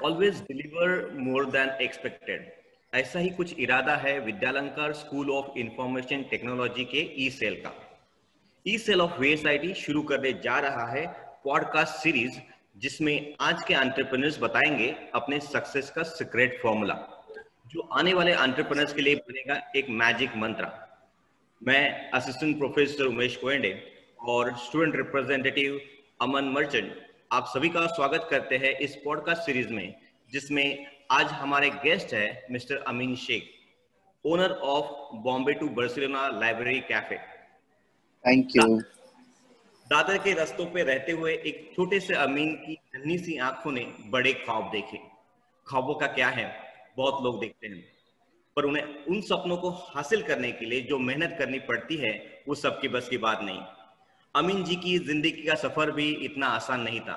Always deliver more than expected. ऐसा ही कुछ इरादा है विद्यालंकार स्कूल ऑफ इंफॉर्मेशन टेक्नोलॉजी के ई सेल का। ई सेल ऑफ वीएसआईटी शुरू करने जा रहा है पॉडकास्ट सीरीज, जिसमें आज के एंटरप्रेन्योर्स बताएंगे अपने सक्सेस का सीक्रेट फॉर्मूला, जो आने वाले एंटरप्रेन्योर्स के लिए बनेगा एक मैजिक मंत्र। मैं असिस्टेंट प्रोफेसर उमेश कोयंडे और स्टूडेंट रिप्रेजेंटेटिव अमन मर्चेंट आप सभी का स्वागत करते हैं इस पॉडकास्ट सीरीज में, जिसमें आज हमारे गेस्ट है mister Amin Shaikh, owner of Bombay to Barcelona library cafe. Thank you. Dadar के रास्तों पे रहते हुए एक छोटे से अमीन की नन्ही सी आंखों ने बड़े ख्वाब देखे। ख्वाबों का क्या है, बहुत लोग देखते हैं, पर उन्हें उन सपनों को हासिल करने के लिए जो मेहनत करनी पड़ती है वो सबकी बस की बात नहीं। अमीन जी की जिंदगी का सफर भी इतना आसान नहीं था।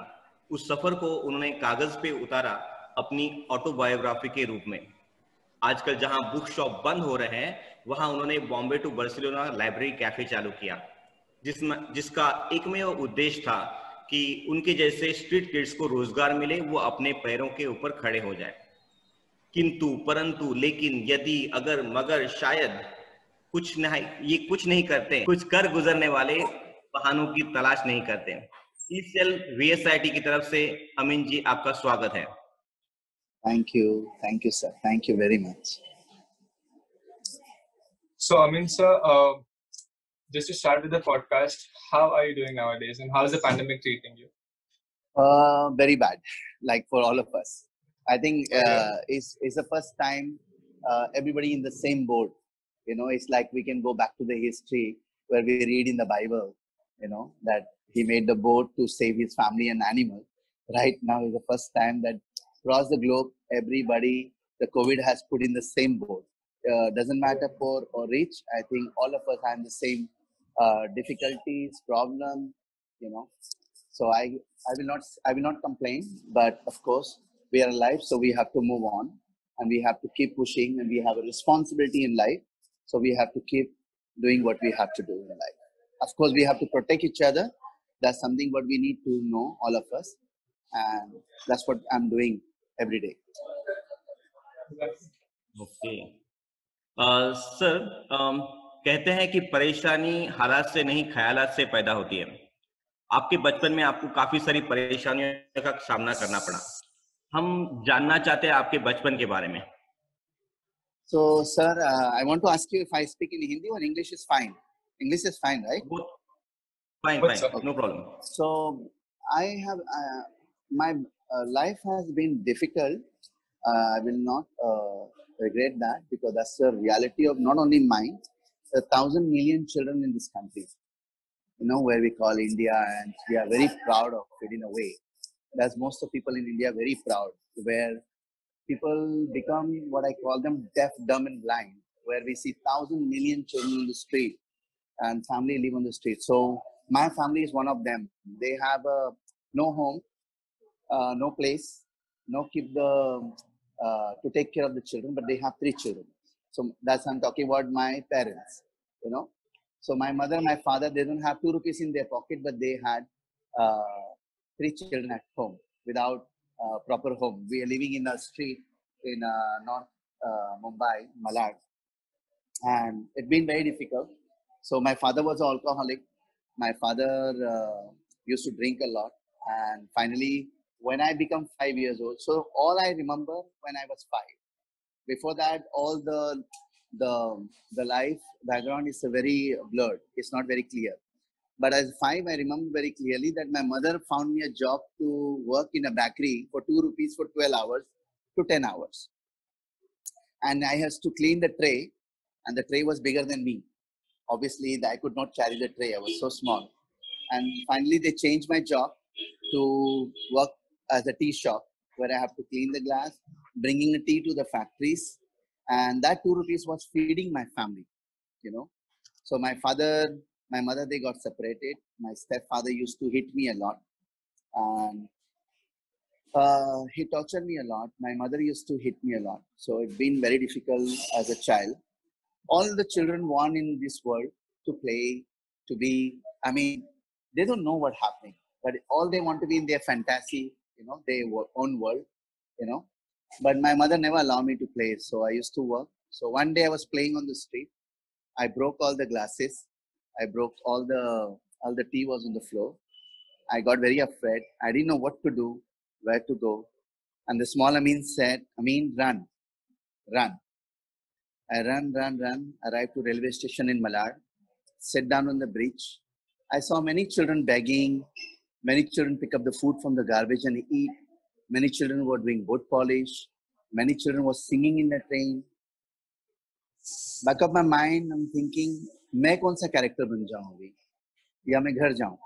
उस सफर को उन्होंने कागज पे उतारा अपनी ऑटोबायोग्राफी के रूप में। आजकल जहां बुक शॉप बंद हो रहे हैं, वहां उन्होंने Bombay to Barcelona library cafe चालू किया, जिसका एकमेव उद्देश्य था कि उनके जैसे स्ट्रीट किड्स को रोजगार मिले, वो अपने पैरों के ऊपर खड़े हो जाए। किंतु परंतु लेकिन यदि अगर मगर शायद कुछ नहीं, ये कुछ नहीं करते, कुछ कर गुजरने वाले बहानों की तलाश नहीं करते। ई सेल वीएसआईटी की तरफ से अमीन जी आपका स्वागत है। Thank you sir, thank you very much. So Amin sir, just to start with the podcast, how are you doing nowadays, and how is the pandemic treating you? Very bad, like for all of us. I think it's the first time everybody in the same boat. You know, it's like we can go back to the history where we read in the Bible, you know, that he made the boat to save his family and animal. Right now is the first time that across the globe, everybody, the COVID has put in the same boat. Doesn't matter poor or rich. I think all of us are in the same difficulties, problem, you know. So I will not complain, but of course we are alive, so we have to move on, and we have to keep pushing, and we have a responsibility in life, so we have to keep doing what we have to do in life. Of course, we have to protect each other. That's something what we need to know, all of us, and that's what I'm doing every day. Okay sir, कहते हैं कि परेशानी हालात से नहीं ख्यालात से पैदा होती है। आपके बचपन में आपको काफी सारी परेशानियों का सामना करना पड़ा। हम जानना चाहते हैं आपके बचपन के बारे में। So sir, I want to ask you if I speak in Hindi or English is fine. English is fine, right? Fine, Okay. no problem. So I have my life has been difficult. I will not regret that, because that's the reality of not only mine, 1,000 million children in this country, you know, where we call India, and we are very proud of it in a way. As most of people in India are very proud, where people become what I call them deaf, dumb, and blind, where we see 1,000 million children in the street and family live on the street. So my family is one of them. They have no home, no place, no keep the to take care of the children, but they have 3 children. So that's I'm talking about my parents, you know. So my mother, my father, they don't have 2 rupees in their pocket, but they had 3 children at home without proper home. We are living in a street in North Mumbai, Malad, and it's been very difficult. So my father was an alcoholic. My father used to drink a lot, and finally, when I become 5 years old, so all I remember when I was 5. Before that, all the life background is very blurred. It's not very clear. But as 5, I remember very clearly that my mother found me a job to work in a bakery for 2 rupees for 12 hours to 10 hours. And I had to clean the tray, and the tray was bigger than me. Obviously, I could not carry the tray. I was so small. And finally, they changed my job to work as a tea shop, where I have to clean the glass, bringing the tea to the factories. And that 2 rupees was feeding my family, you know. So my mother, they got separated. My stepfather used to hit me a lot, and he tortured me a lot. My mother used to hit me a lot. So it's been very difficult as a child. All the children want in this world to play, to be, I mean, they don't know what's happening, but all they want to be in their fantasy, you know, their own world. you know. But my mother never allowed me to play, so I used to work. So one day I was playing on the street. I broke all the glasses. I broke all the tea was on the floor. I got very afraid. I didn't know what to do, where to go. And the small Amin said, Amin, run, run. I run, arrived to railway station in Malad, sat down on the bridge. I saw many children begging, many children pick up the food from the garbage and eat. Many children were doing boat polish. Many children were singing in the train. Back of my mind, I'm thinking, मैं कौन सा character बन जाऊँ या मैं घर जाऊँ?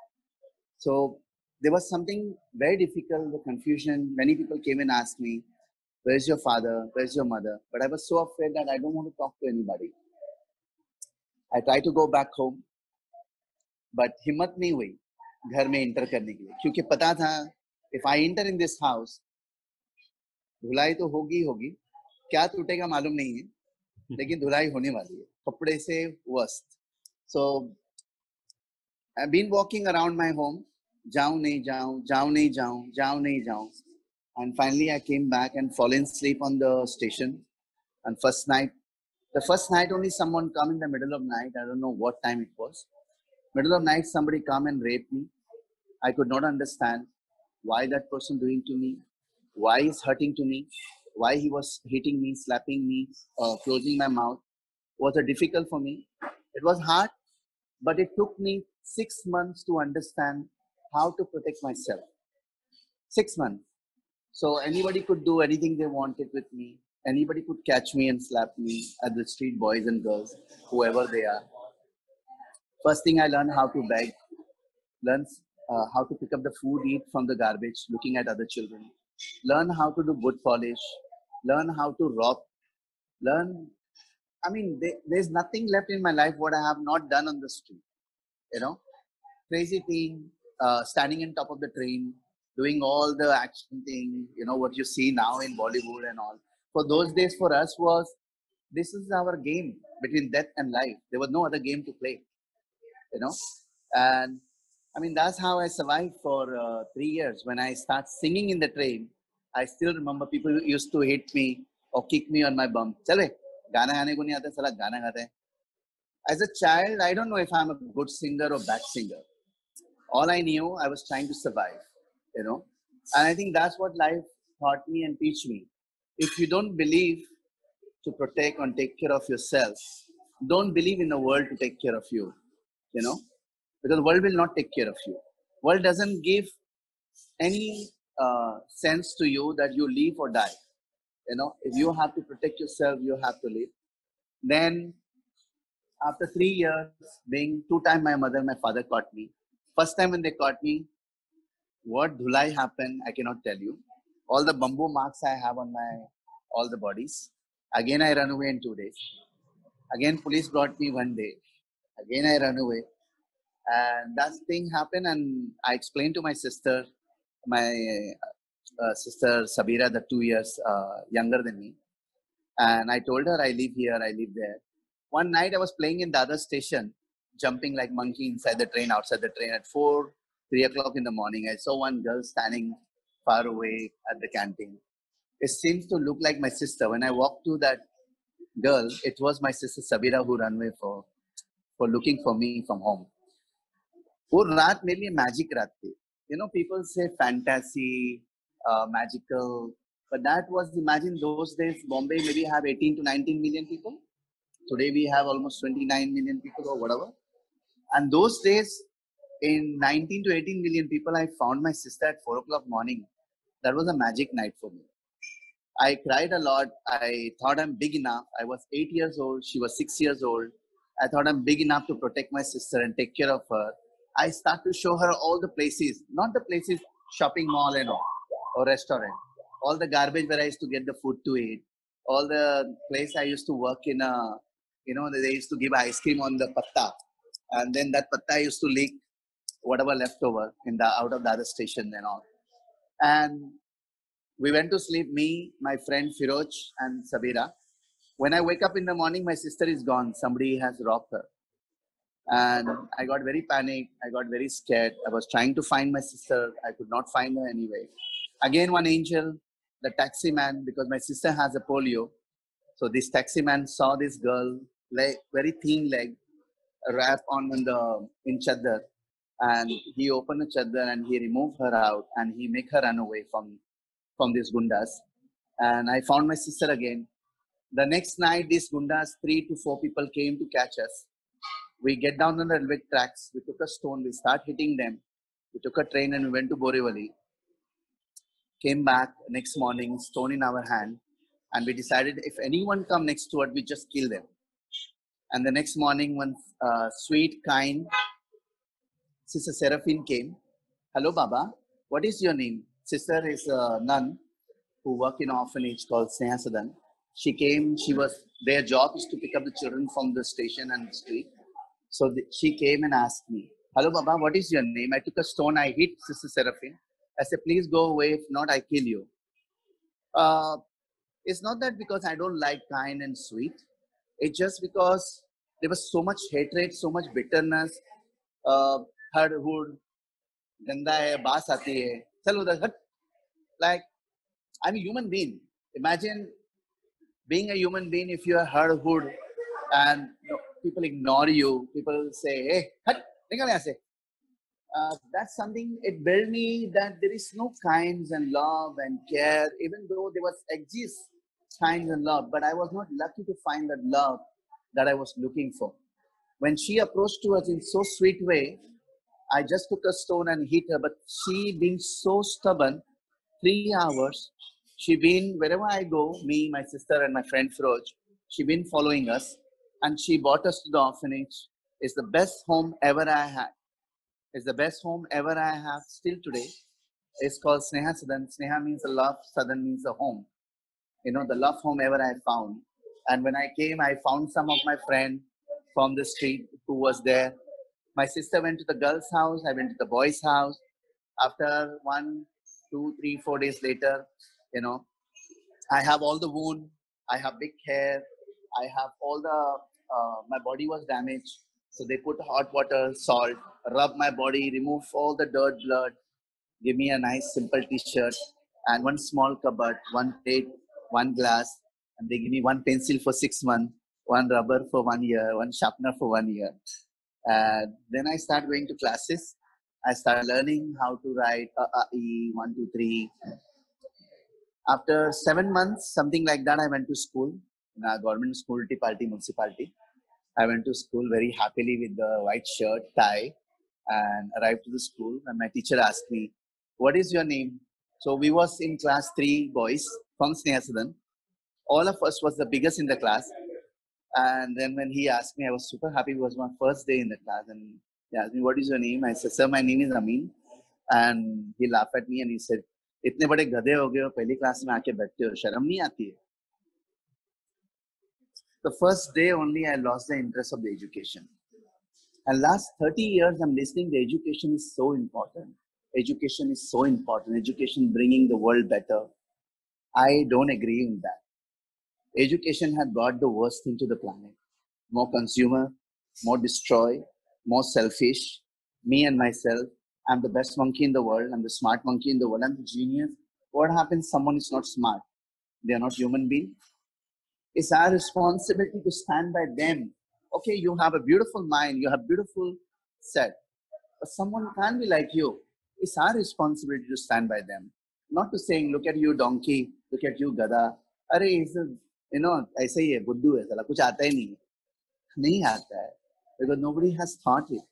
So there was something very difficult, the confusion. Many people came and asked me, where's your father? Where's your mother? But I was so afraid that I don't want to talk to anybody. I tried to go back home, but हिम्मत नहीं हुई घर में enter करने के लिए, क्योंकि पता था if I enter in this house, धुलाई तो होगी, क्या टूटेगा मालूम नहीं है, लेकिन धुलाई होने वाली है, कपड़े से वस्त. So I've been walking around my home, जाऊं नहीं जाऊं, and finally I came back and fallen asleep on the station. And the first night only someone come in the middle of night. I don't know what time it was. Middle of night, somebody come and rape me. I could not understand why that person doing to me, why he's hurting to me, why he was hitting me, slapping me, closing my mouth. Was difficult for me. It was hard, but it took me 6 months to understand how to protect myself. 6 months. So anybody could do anything they wanted with me. Anybody could catch me and slap me at the street, boys and girls, whoever they are. First thing I learned how to beg, learn how to pick up the food, eat from the garbage, looking at other children. Learn how to do boot polish, learn how to rob, there's nothing left in my life what I have not done on the street. Crazy thing, standing on top of the train, doing all the action thing, what you see now in Bollywood and all. For those days for us this is our game between death and life. There was no other game to play, and that's how I survived for 3 years. When I start singing in the train, I still remember people used to hit me or kick me on my bum. Chale, गाना गाने को नहीं आता, साला गाना गाता है. As a child, I don't know if I'm a good singer or bad singer. All I knew, I was trying to survive, And I think that's what life taught me and teach me. If you don't believe to protect and take care of yourself, don't believe in the world to take care of you, Because the world will not take care of you. World doesn't give any sense to you that you live or die. If you have to protect yourself, you have to live. Then after 3 years, being 2 times my mother and my father caught me. First time when they caught me, what dhulai happened, I cannot tell you. All the bamboo marks I have on all the bodies. Again, I ran away in 2 days. Again, police brought me 1 day. Again, I ran away. And that thing happened, and I explained to my sister, sister Sabira, the 2 years younger than me. And I told her, I live here, I live there. One night I was playing in the other station, jumping like monkey inside the train, outside the train at 3 o'clock in the morning. I saw one girl standing far away at the canteen. It seems to look like my sister. When I walked to that girl, it was my sister Sabira who ran away for looking for me from home. वो रात मेरे लिए magic रात थी. People say fantasy, magical, but that was, imagine those days, Bombay maybe have 18 to 19 million people. Today we have almost 29 million people or whatever. And those days, in 19 to 18 million people, I found my sister at 4 o'clock morning. That was a magic night for me. I cried a lot. I thought I'm big enough. I was 8 years old. She was 6 years old. I thought I'm big enough to protect my sister and take care of her. I start to show her all the places, not the places, shopping mall and all, or restaurant, all the garbage where I used to get the food to eat, all the place I used to work in, they used to give ice cream on the patta. And then that patta used to leak whatever leftover out of the other station and all. And we went to sleep, me, my friend Firoj and Sabira. When I wake up in the morning, my sister is gone. Somebody has robbed her. And I got very panicked. I got very scared. I was trying to find my sister. I could not find her anyway. Again, one angel the taxi man, because my sister has a polio. So this taxi man saw this girl, like very thin leg, wrapped on in chadar, and he opened the chadar and he removed her out and he make her run away from these gundas. And I found my sister again. The next night, these gundas, 3 to 4 people came to catch us. We get down on the railway tracks. We took a stone. We start hitting them. We took a train and we went to Borivali. Came back next morning, stone in our hand, and we decided if anyone come next to it, we just kill them. And the next morning, when sweet, kind Sister Seraphine came. Hello, Baba. What is your name? Sister is a nun who work in an orphanage called Sneha Sadan. She came. Their job is to pick up the children from the station and the street. So she came and asked me, hello, Baba, what is your name? I took a stone. I hit Sister Seraphine. I said, please go away. If not, I kill you. It's not that because I don't like kind and sweet. It's just because there was so much hatred, so much bitterness. Hardwood, ganda hai, baas aati hai. Chalo, like, I'm a human being. Imagine being a human being if you are hardwood and people ignore you. People say, hey, nikal yahan se. That's something, it built me that there is no kinds and love and care, even though there was exist kinds and love, but I was not lucky to find that love that I was looking for. When she approached to us in so sweet way, I just took a stone and hit her, but she being so stubborn, 3 hours, she been, wherever I go, me, my sister and my friend Firoj, she been following us and she brought us to the orphanage. It's the best home ever I had. It's the best home ever I have still today. It's called Sneha Sadan. Sneha means the love, Sadan means the home. You know, the love home ever I found. And when I came, I found some of my friends from the street who was there. My sister went to the girl's house. I went to the boy's house. After 1, 2, 3, 4 days later, you know, I have all the wound. I have big hair. I have all my body was damaged. So they put hot water, salt, rub my body, remove all the dirt, blood, give me a nice simple t-shirt and one small cupboard, one plate, one glass, and they give me one pencil for 6 months, one rubber for 1 year, one sharpener for 1 year. And then I start going to classes. I start learning how to write E, 1, 2, 3. After 7 months, something like that, I went to school in a government school, municipality. I went to school very happily with the white shirt, tie, and arrived to the school. And my teacher asked me, what is your name? So we was in class 3 boys from Sneha Sadan. All of us was the biggest in the class. And then when he asked me, I was super happy. It was my first day in the class. And he asked me, what is your name? I said, sir, my name is Amin. And he laughed at me and he said, इतने बड़े गधे हो गए हो, पहली class में आके बैठते हो, शर्म नहीं आती है? The first day only I lost the interest of the education. And last 30 years I'm listening, the education is so important. Education is so important. Education bringing the world better. I don't agree with that. Education had brought the worst thing to the planet. More consumer, more destroy, more selfish. Me and myself, I'm the best monkey in the world. I'm the smart monkey in the world. I'm the genius. What happens? Someone is not smart. They are not human beings. It's our responsibility to stand by them. Okay, you have a beautiful mind. You have beautiful set. But someone can't be like you. It's our responsibility to stand by them. Not to saying, look at you donkey, look at you gada. Arey, you know, ऐसे ही है, बुद्धू है, साला कुछ आता ही नहीं आता है, because nobody has taught it.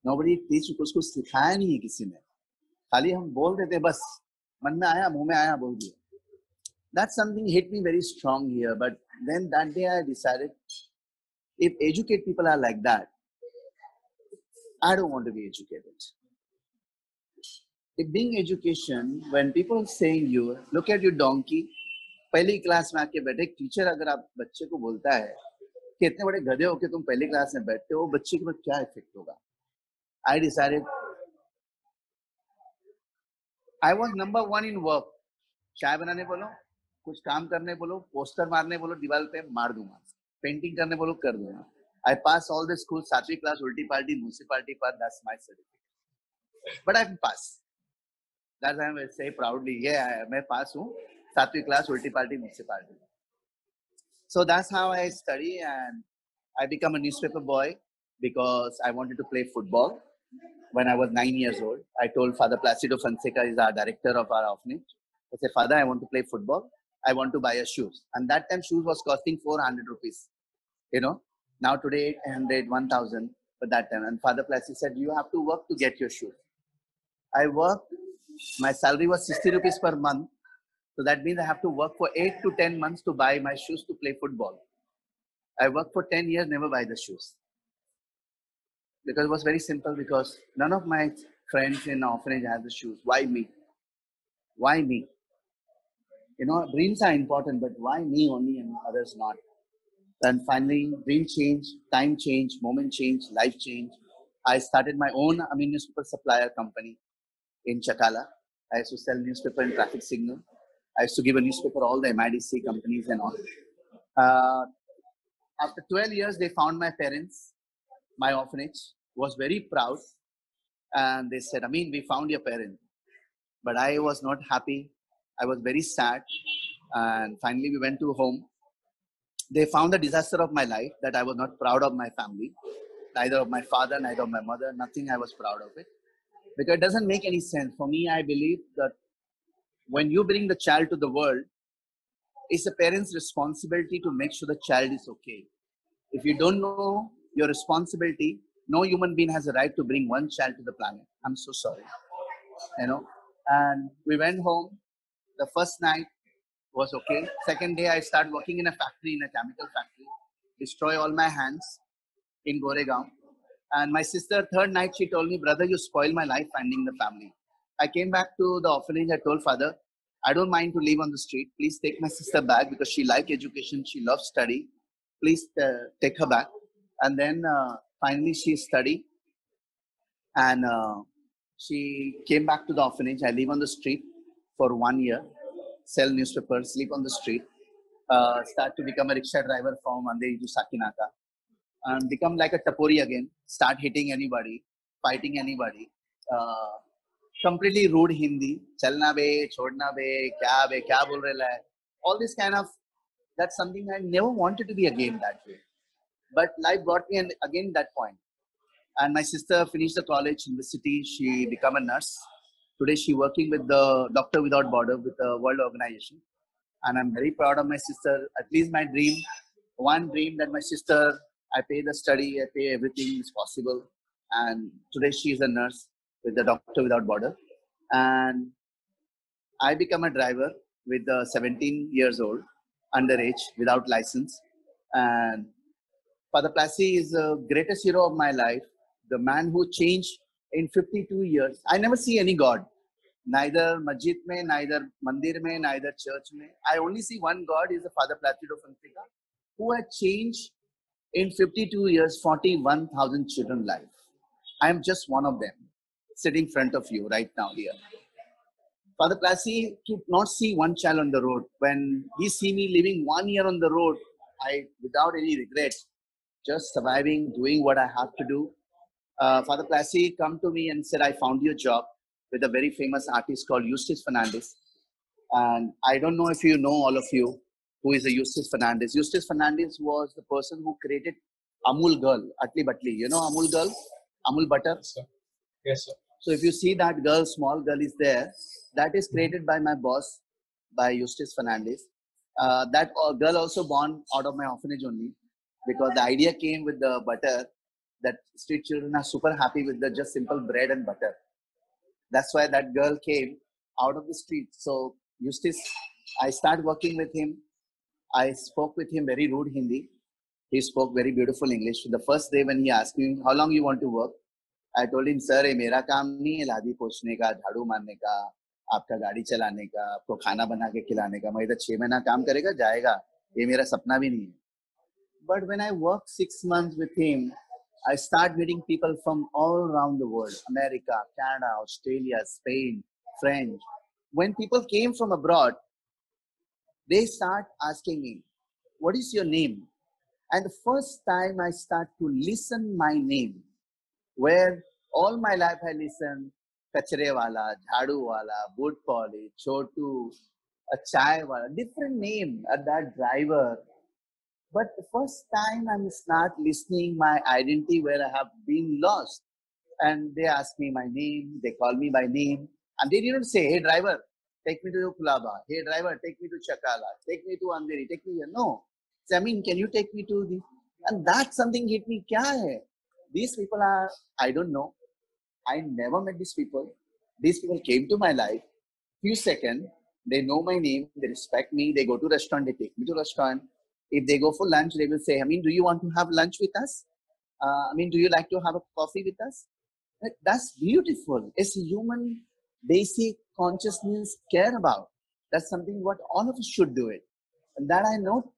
Nobody teach उसको सिखाया नहीं है किसी ने. खाली हम बोल देते बस, मन में आया, मुंह में आया, बोल दिया. That's something hit me very strong here. But then that day I decided, if educated people are like that, I don't want to be educated. If being education, when people saying you, look at your donkey, पहली class में आके बैठे, teacher अगर आप बच्चे को बोलता है कि इतने बड़े गधे हो के तुम पहली क्लास में बैठते हो, बच्चे के ऊपर क्या इफेक्ट होगा? I decided, I was number 1 in work. चाय बनाने बोलो, कुछ काम करने बोलो, पोस्टर मारने बोलो, दीवार पे मार दूंगा, पेंटिंग करने बोलो, कर दूंगा. I passed all the school, 7वीं क्लास, उल्टी पार्टी, म्युनिसिपालिटी पर, that's my certificate. But I passed. That I will say proudly, yeah, मैं पास हूँ. 7वीं class, ulti party, municipality. So that's how I study, and I become a newspaper boy because I wanted to play football. When I was 9 years old, I told Father Placido Fonseca, is our director of our orphanage. I said, Father, I want to play football. I want to buy a shoes. And that time shoes was costing 400 rupees. You know, now today 800, 1000, but that time. And Father Placido said, you have to work to get your shoes. I worked, my salary was 60 rupees per month. So that means I have to work for 8 to 10 months to buy my shoes to play football. I worked for 10 years, never buy the shoes. Because it was very simple, because none of my friends in the orphanage had the shoes. Why me? Why me? You know, dreams are important, but why me only and others not? And finally, dream change, time change, moment change, life change. I started my own newspaper supplier company in Chakala. I used to sell newspaper in traffic signal. I used to give a newspaper all the MIDC companies and all. After 12 years, they found my parents. My orphanage was very proud, and they said, Amin, we found your parents. But I was not happy. I was very sad. And finally, we went to home. They found the disaster of my life, that I was not proud of my family, neither of my father, neither of my mother, nothing I was proud of it. Because it doesn't make any sense. For me, I believe that when you bring the child to the world, it's a parent's responsibility to make sure the child is okay. If you don't know your responsibility, no human being has a right to bring one child to the planet. I'm so sorry. You know, and we went home. The first night was okay. Second day, I started working in a factory, in a chemical factory, destroy all my hands in Goregaon. And my sister, third night, she told me, brother, you spoil my life finding the family. I came back to the orphanage. I told father, I don't mind to live on the street. Please take my sister back, because she likes education. She loves study. Please take her back. And then finally she studied, and she came back to the orphanage. I live on the street for 1 year, sell newspapers, sleep on the street, start to become a rickshaw driver from Andheri to Sakinaka, and become like a tapori again, start hitting anybody, fighting anybody, completely rude Hindi, chalna be, chodna be, kya bol raha hai, all this kind of, that's something I never wanted to be again that way. But life brought me again that point. And my sister finished the college, university, she became a nurse. Today she working with the Doctor Without Border, with the World Organization. And I'm very proud of my sister. At least my dream, one dream, that my sister, I pay the study, I pay everything is possible. And today she is a nurse with the Doctor Without Border. And I become a driver with 17 years old, underage, without license. And Father Plassey is the greatest hero of my life. The man who changed in 52 years. I never see any God. Neither masjid mein, neither mandir mein, neither church mein. I only see one God, is the Father Placido Fonseca, who had changed in 52 years 41,000 children's life. I am just one of them, sitting in front of you right now here. Father Plassey could not see one child on the road. When he see me living 1 year on the road, I, without any regret, just surviving, doing what I have to do. Father Plassey come to me and said, I found you a job with a very famous artist called Eustace Fernandez. And I don't know if you know, all of you, who is a Eustace Fernandez. Eustace Fernandez was the person who created Amul Girl, Atli Batli. You know Amul Girl? Amul Butter? Yes, sir. Yes, sir. So if you see that girl, small girl is there, that is created by my boss, by Eustace Fernandez. That girl also born out of my orphanage only, because the idea came with the butter, that street children are super happy with the just simple bread and butter. That's why that girl came out of the street. So Eustace, I started working with him. I spoke with him very rude Hindi. He spoke very beautiful English. The first day when he asked me, how long you want to work? I told him, sir, ये मेरा काम नहीं है लादी पोछने का, झाड़ू मारने का, आपका गाड़ी चलाने का, आपको खाना बना के खिलाने का. मैं इधर 6 महीना काम करेगा, जाएगा. ये मेरा सपना भी नहीं है. But when I worked 6 months with him, I started meeting people from all around the world, America, Canada, Australia, Spain, French. When people came from abroad, they start asking me, what is your name? And the first time I start to listen my name, where all my life I listened, Kachre Wala, Jhadu Wala, Boot Polish, Chotu, a chai wala, different name at that driver. But the first time I'm start listening my identity where I have been lost. And they ask me my name, they call me by name. And they didn't say, hey driver, take me to Kulaba. Hey driver, take me to Chakala. Take me to Andheri. Take me here. No. So, I mean, can you take me to the... And that's something hit me. Kya hai? These people are, I don't know. I never met these people. These people came to my life. Few seconds, they know my name, they respect me, they go to restaurant, they take me to restaurant. If they go for lunch, they will say, I mean, do you want to have lunch with us? I mean, do you like to have a coffee with us? That's beautiful. It's a human basic consciousness care about. That's something what all of us should do it. And that I know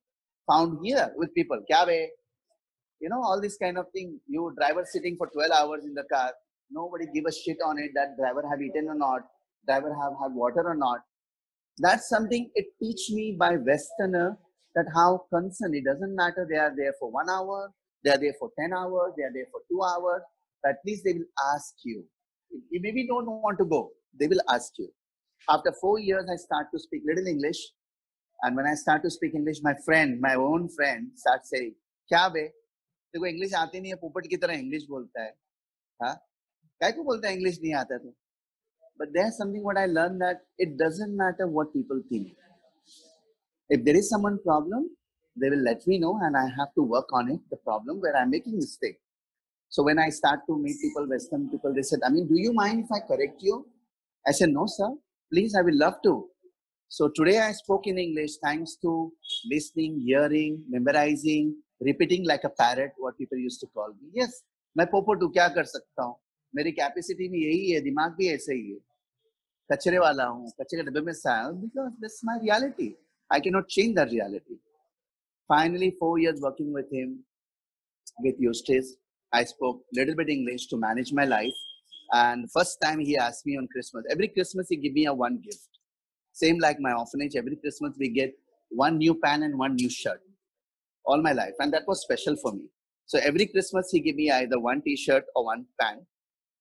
found here with people. Kya be? You know, all this kind of thing. You driver sitting for 12 hours in the car. Nobody give a shit on it that driver have eaten or not, driver have had water or not. That's something it teach me by Westerner that how concerned, it doesn't matter they are there for 1 hour, they are there for 10 hours, they are there for 2 hours, at least they will ask you. You maybe don't want to go, they will ask you. After 4 years, I start to speak little English. And when I start to speak English, my friend, my own friend, starts saying, "Kya be? देखो English आती नहीं है, पोपट की तरह English बोलता है, हाँ? क्या को बोलता है इंग्लिश नहीं आता तो?" But there's something what I learned that it doesn't matter what people think. If there is someone problem, they will let me know and I have to work on it, the problem where I'm making mistake. So when I start to meet people, Western people, they said, I mean, do you mind if I correct you? I said, no, sir, please, I will love to. So today I spoke in English thanks to listening, hearing, memorizing, repeating like a parrot, what people used to call me. Yes, मैं पोपट हूँ, क्या कर सकता हूँ? मेरी capacity भी यही है, दिमाग भी ऐसे ही है. कचरे वाला हूँ, कचरे के डब्बे में से आया हूँ, because that's my reality. I cannot change that reality. Finally, 4 years working with him, with Eustace, I spoke little bit English to manage my life. And first time he asked me on Christmas, every Christmas he give me a one gift. Same like my orphanage, every Christmas we get one new pan and one new shirt. All my life. And that was special for me. So every Christmas he give me either one t-shirt or one pan.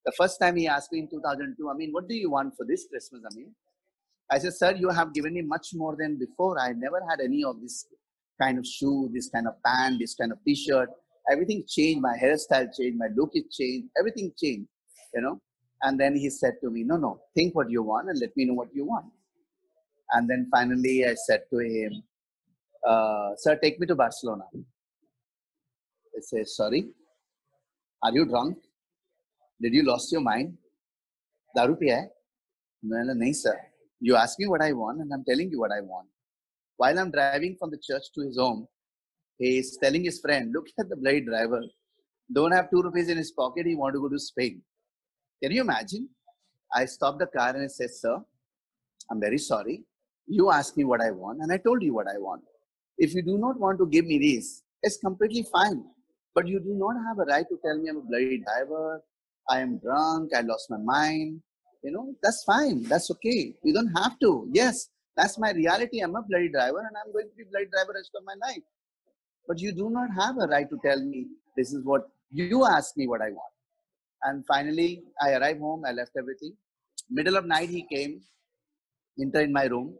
The first time he asked me in 2002, I mean, what do you want for this Christmas, I mean? I said, sir, you have given me much more than before. I never had any of this kind of shoe, this kind of pant, this kind of t-shirt. Everything changed. My hairstyle changed. My look is changed. Everything changed, you know. And then he said to me, no, think what you want and let me know what you want. And then finally I said to him, sir, take me to Barcelona. He says, sorry, are you drunk? Did you lost your mind? Daru piya hai? No, sir. You ask me what I want and I'm telling you what I want. While I'm driving from the church to his home, he is telling his friend, look at the bloody driver. Don't have 2 rupees in his pocket. He want to go to Spain. Can you imagine? I stopped the car and I said, sir, I'm very sorry. You asked me what I want and I told you what I want. If you do not want to give me this, it's completely fine. But you do not have a right to tell me I'm a bloody driver. I am drunk. I lost my mind. You know, that's fine. That's okay. You don't have to. Yes, that's my reality. I'm a bloody driver and I'm going to be bloody driver rest of my life. But you do not have a right to tell me this is what you asked me what I want. And finally, I arrived home. I left everything. Middle of night, he came, entered in my room.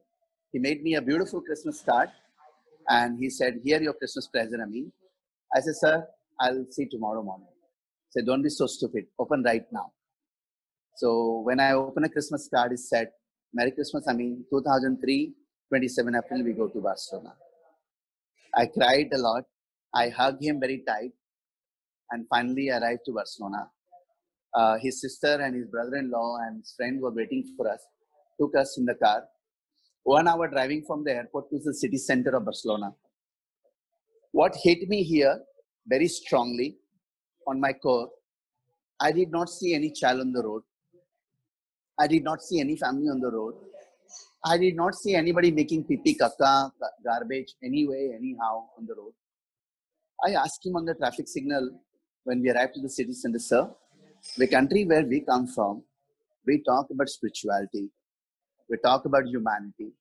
He made me a beautiful Christmas card. And he said, here your Christmas present, Amin. I said, sir, I'll see tomorrow morning. He said, don't be so stupid. Open right now. So when I open a Christmas card, it said, Merry Christmas, Amin. 2003, 27 April, we go to Barcelona. I cried a lot. I hugged him very tight. And finally arrived to Barcelona. His sister and his brother-in-law and his friend were waiting for us, took us in the car. 1 hour driving from the airport to the city center of Barcelona. What hit me here very strongly on my core, I did not see any child on the road. I did not see any family on the road. I did not see anybody making pee kaka, garbage anyway, anyhow on the road. I asked him on the traffic signal when we arrived to the city center, sir, the country where we come from, we talk about spirituality. We talk about humanity.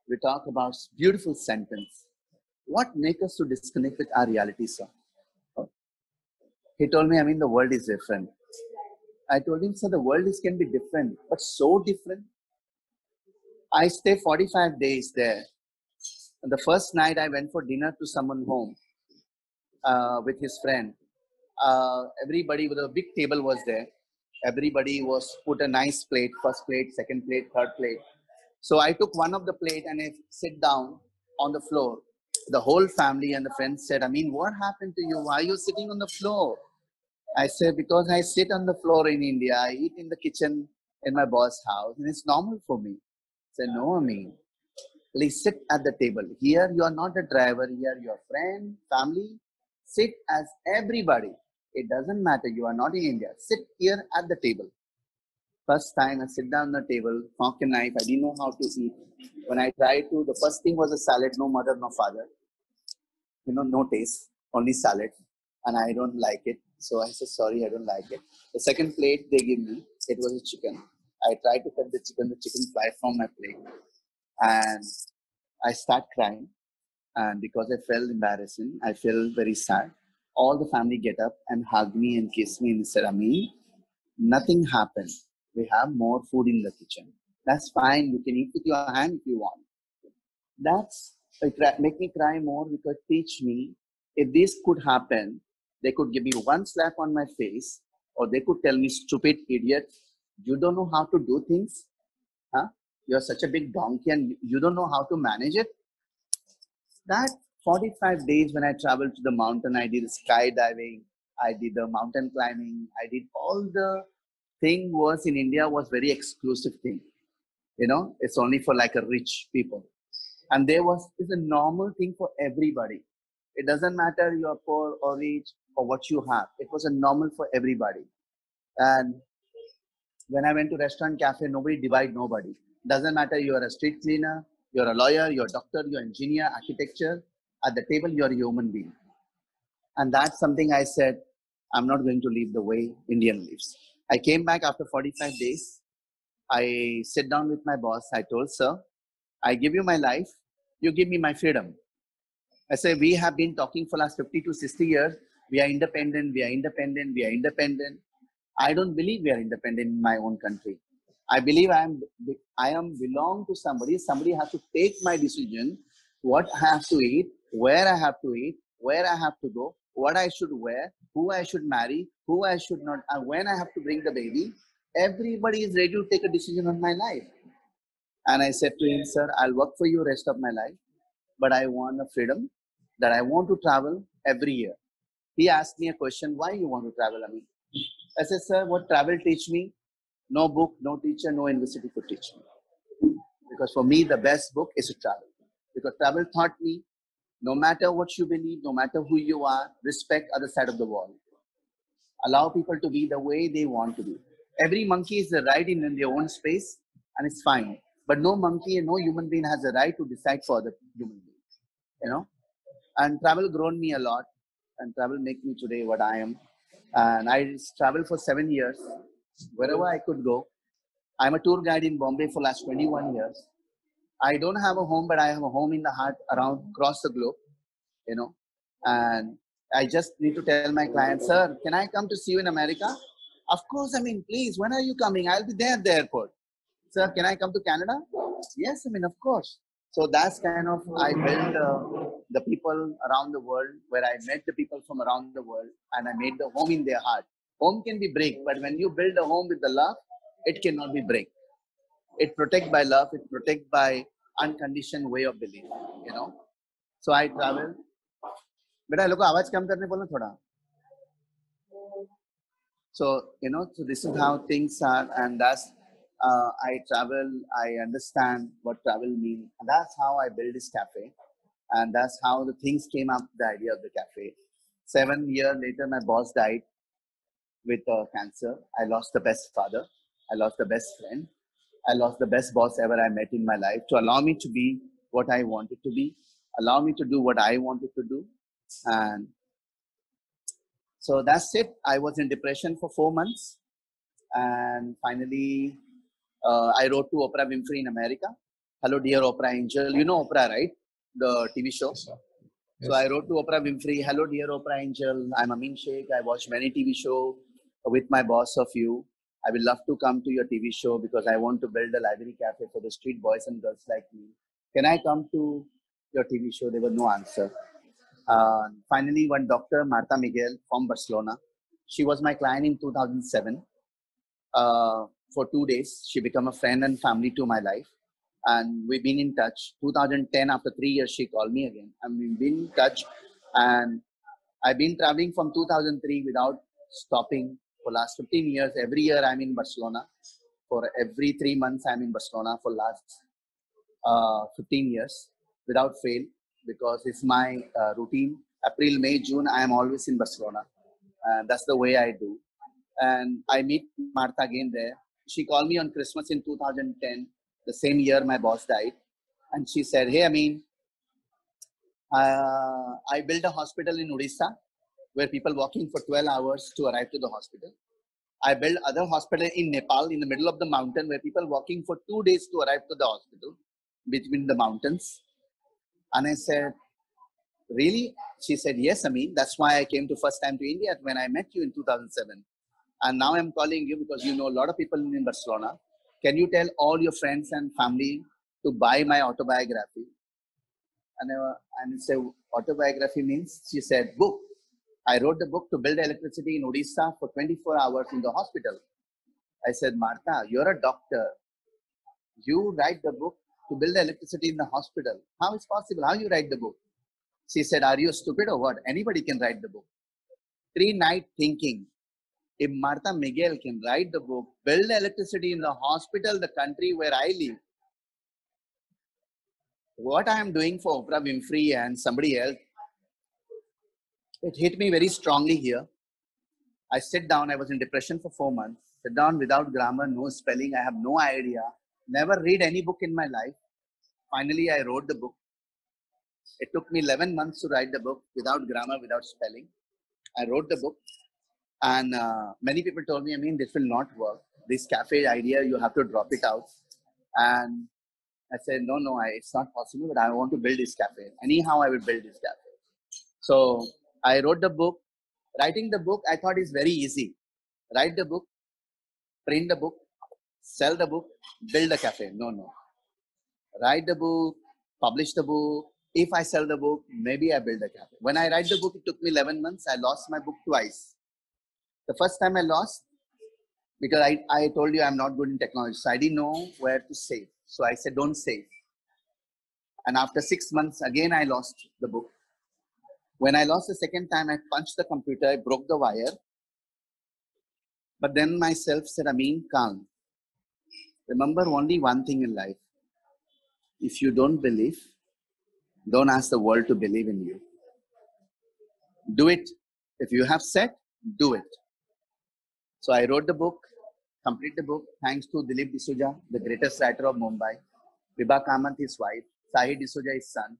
We talk about beautiful sentence. What makes us to disconnect with our reality, sir? He told me, I mean, the world is different. I told him, sir, the world can be different, but so different. I stay 45 days there. And the first night I went for dinner to someone home with his friend. Everybody with a big table was there. Everybody was put a nice plate, first plate, second plate, third plate. So I took one of the plate and I sit down on the floor. The whole family and the friends said, I mean, what happened to you? Why are you sitting on the floor? I said, because I sit on the floor in India. I eat in the kitchen in my boss' house and it's normal for me. I said, no, Amin. Please sit at the table. Here you are not a driver. Here you are friend, family. Sit as everybody. It doesn't matter. You are not in India. Sit here at the table. First time I sit down on the table, fork and knife. I didn't know how to eat. When I tried to, the first thing was a salad. No mother, no father. No taste. Only salad. And I don't like it. So I said, sorry, I don't like it. The second plate they give me, it was a chicken. I tried to cut the chicken fly from my plate. And I start crying, and because I felt embarrassing, I felt very sad. All the family get up and hug me and kiss me and said, Ami, nothing happened. We have more food in the kitchen. That's fine. You can eat with your hand if you want. That's make me cry more because teach me if this could happen, they could give me one slap on my face, or they could tell me, stupid idiot, you don't know how to do things. Huh? You're such a big donkey and you don't know how to manage it. That 45 days when I traveled to the mountain, I did skydiving, I did the mountain climbing, I did all the thing was in India was very exclusive thing. It's only for like a rich people. And it's a normal thing for everybody. It doesn't matter you're poor or rich or what you have. It was a normal for everybody. And when I went to restaurant, cafe, nobody divide nobody. Doesn't matter you're a street cleaner, you're a lawyer, you're a doctor, you're an engineer, architecture. At the table, you're a human being. And that's something I said, I'm not going to live the way Indian lives. I came back after 45 days. I sit down with my boss. I told, sir, I give you my life. You give me my freedom. I say, we have been talking for last 50 to 60 years. We are independent. We are independent. We are independent. I don't believe we are independent in my own country. I believe I am belong to somebody. Somebody has to take my decision, what I have to eat, where I have to eat, where I have to go, what I should wear, who I should marry, who I should not, and when I have to bring the baby. Everybody is ready to take a decision on my life. And I said to him, sir, I'll work for you rest of my life, but I want a freedom that I want to travel every year. He asked me a question, why you want to travel, Ami? I said, sir, what travel teach me? No book, no teacher, no university could teach me. Because for me, the best book is to travel. Because travel taught me, no matter what you believe, no matter who you are, respect other side of the wall. Allow people to be the way they want to be. Every monkey is the right in their own space, and it's fine. But no monkey and no human being has the right to decide for the human being. And travel grown me a lot, and travel make me today what I am. And I traveled for 7 years, wherever I could go. I'm a tour guide in Bombay for last 21 years. I don't have a home, but I have a home in the heart across the globe, and I just need to tell my clients, sir, can I come to see you in America? Of course, please, when are you coming? I'll be there at the airport. Sir, can I come to Canada? Yes, of course. So that's kind of, I built the people around the world, where I met the people from around the world, and I made the home in their heart. Home can be break, but when you build a home with the love, it cannot be break. It protect by love, it protect by unconditioned way of belief, So I travel. बेटा लोगों आवाज कम करने बोलना थोड़ा. So so this is how things are, and that's I travel. I understand what travel means, and that's how I built this cafe, and that's how the things came up. The idea of the cafe. 7 years later, my boss died with cancer. I lost the best father. I lost the best friend. I lost the best boss ever I met in my life to allow me to be what I wanted to be, allow me to do what I wanted to do. And so that's it. I was in depression for 4 months. And finally, I wrote to Oprah Winfrey in America. Hello, dear Oprah Angel. You know Oprah, right? The TV show. Yes, sir. So I wrote to Oprah Winfrey. Hello, dear Oprah Angel. I'm Amin Sheikh. I watch many TV shows with my boss of you. I will love to come to your TV show because I want to build a library cafe for the street boys and girls like me. Can I come to your TV show? There was no answer. Finally, one doctor, Marta Miguel from Barcelona, she was my client in 2007. For 2 days, she became a friend and family to my life. And we've been in touch. 2010, after 3 years, she called me again. And we've been in touch. And I've been traveling from 2003 without stopping for last 15 years. Every year I'm in Barcelona. For every 3 months I'm in Barcelona for last 15 years without fail, because it's my routine. April, May, June, I am always in Barcelona. That's the way I do. And I meet Martha again there. She called me on Christmas in 2010, the same year my boss died. And she said, hey, Amin, I built a hospital in Odisha where people walking for 12 hours to arrive to the hospital. I built other hospital in Nepal in the middle of the mountain where people walking for 2 days to arrive to the hospital between the mountains. And I said, really? She said, yes, Amin. That's why I came to first time to India when I met you in 2007. And now I'm calling you because you know a lot of people in Barcelona. Can you tell all your friends and family to buy my autobiography? And I said, autobiography means? She said, book. I wrote the book to build electricity in Odisha for 24 hours in the hospital. I said, Martha, you're a doctor. You write the book to build electricity in the hospital. How is possible? How you write the book? She said, are you stupid or what? Anybody can write the book. 3 nights thinking. If Martha Miguel can write the book, build electricity in the hospital, the country where I live, what I am doing for Oprah Winfrey and somebody else, it hit me very strongly here. I sat down, I was in depression for 4 months, sat down without grammar, no spelling, I have no idea, never read any book in my life. Finally, I wrote the book. It took me 11 months to write the book without grammar, without spelling. I wrote the book. And many people told me, I mean, this will not work. This cafe idea, you have to drop it out. And I said, no, it's not possible, but I want to build this cafe. Anyhow, I will build this cafe. So I wrote the book. Writing the book, I thought is very easy. Write the book, print the book, sell the book, build a cafe. No. Write the book, publish the book. If I sell the book, maybe I build a cafe. When I write the book, it took me 11 months. I lost my book twice. The first time I lost, because I told you I'm not good in technology. So I didn't know where to save. So I said, don't save. And after 6 months, again, I lost the book. When I lost the second time, I punched the computer, I broke the wire. But then myself said, Amin, calm. Remember only one thing in life. If you don't believe, don't ask the world to believe in you. Do it. If you have said, do it. So I wrote the book, complete the book, thanks to Dilip D'Souza, the greatest writer of Mumbai, Vibha Kamath, his wife, Sahi D'Souza, his son,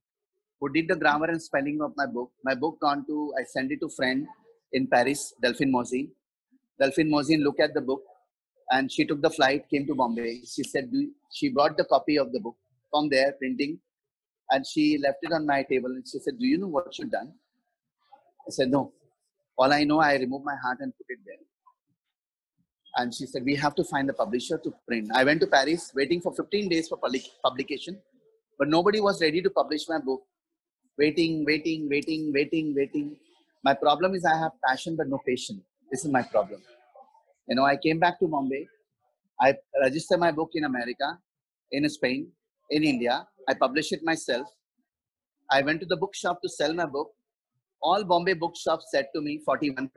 who did the grammar and spelling of my book. My book I sent it to friend in Paris, Delphine Mozin. Delphine Mozin looked at the book and she took the flight, came to Bombay. She said, she brought the copy of the book from there, printing, and she left it on my table. And she said, do you know what you've done? I said, no. All I know, I removed my heart and put it there. And she said, we have to find the publisher to print. I went to Paris, waiting for 15 days for publication, but nobody was ready to publish my book. Waiting. My problem is I have passion, but no patience. This is my problem. You know, I came back to Bombay. I registered my book in America, in Spain, in India. I published it myself. I went to the bookshop to sell my book. All Bombay bookshops said to me 41%,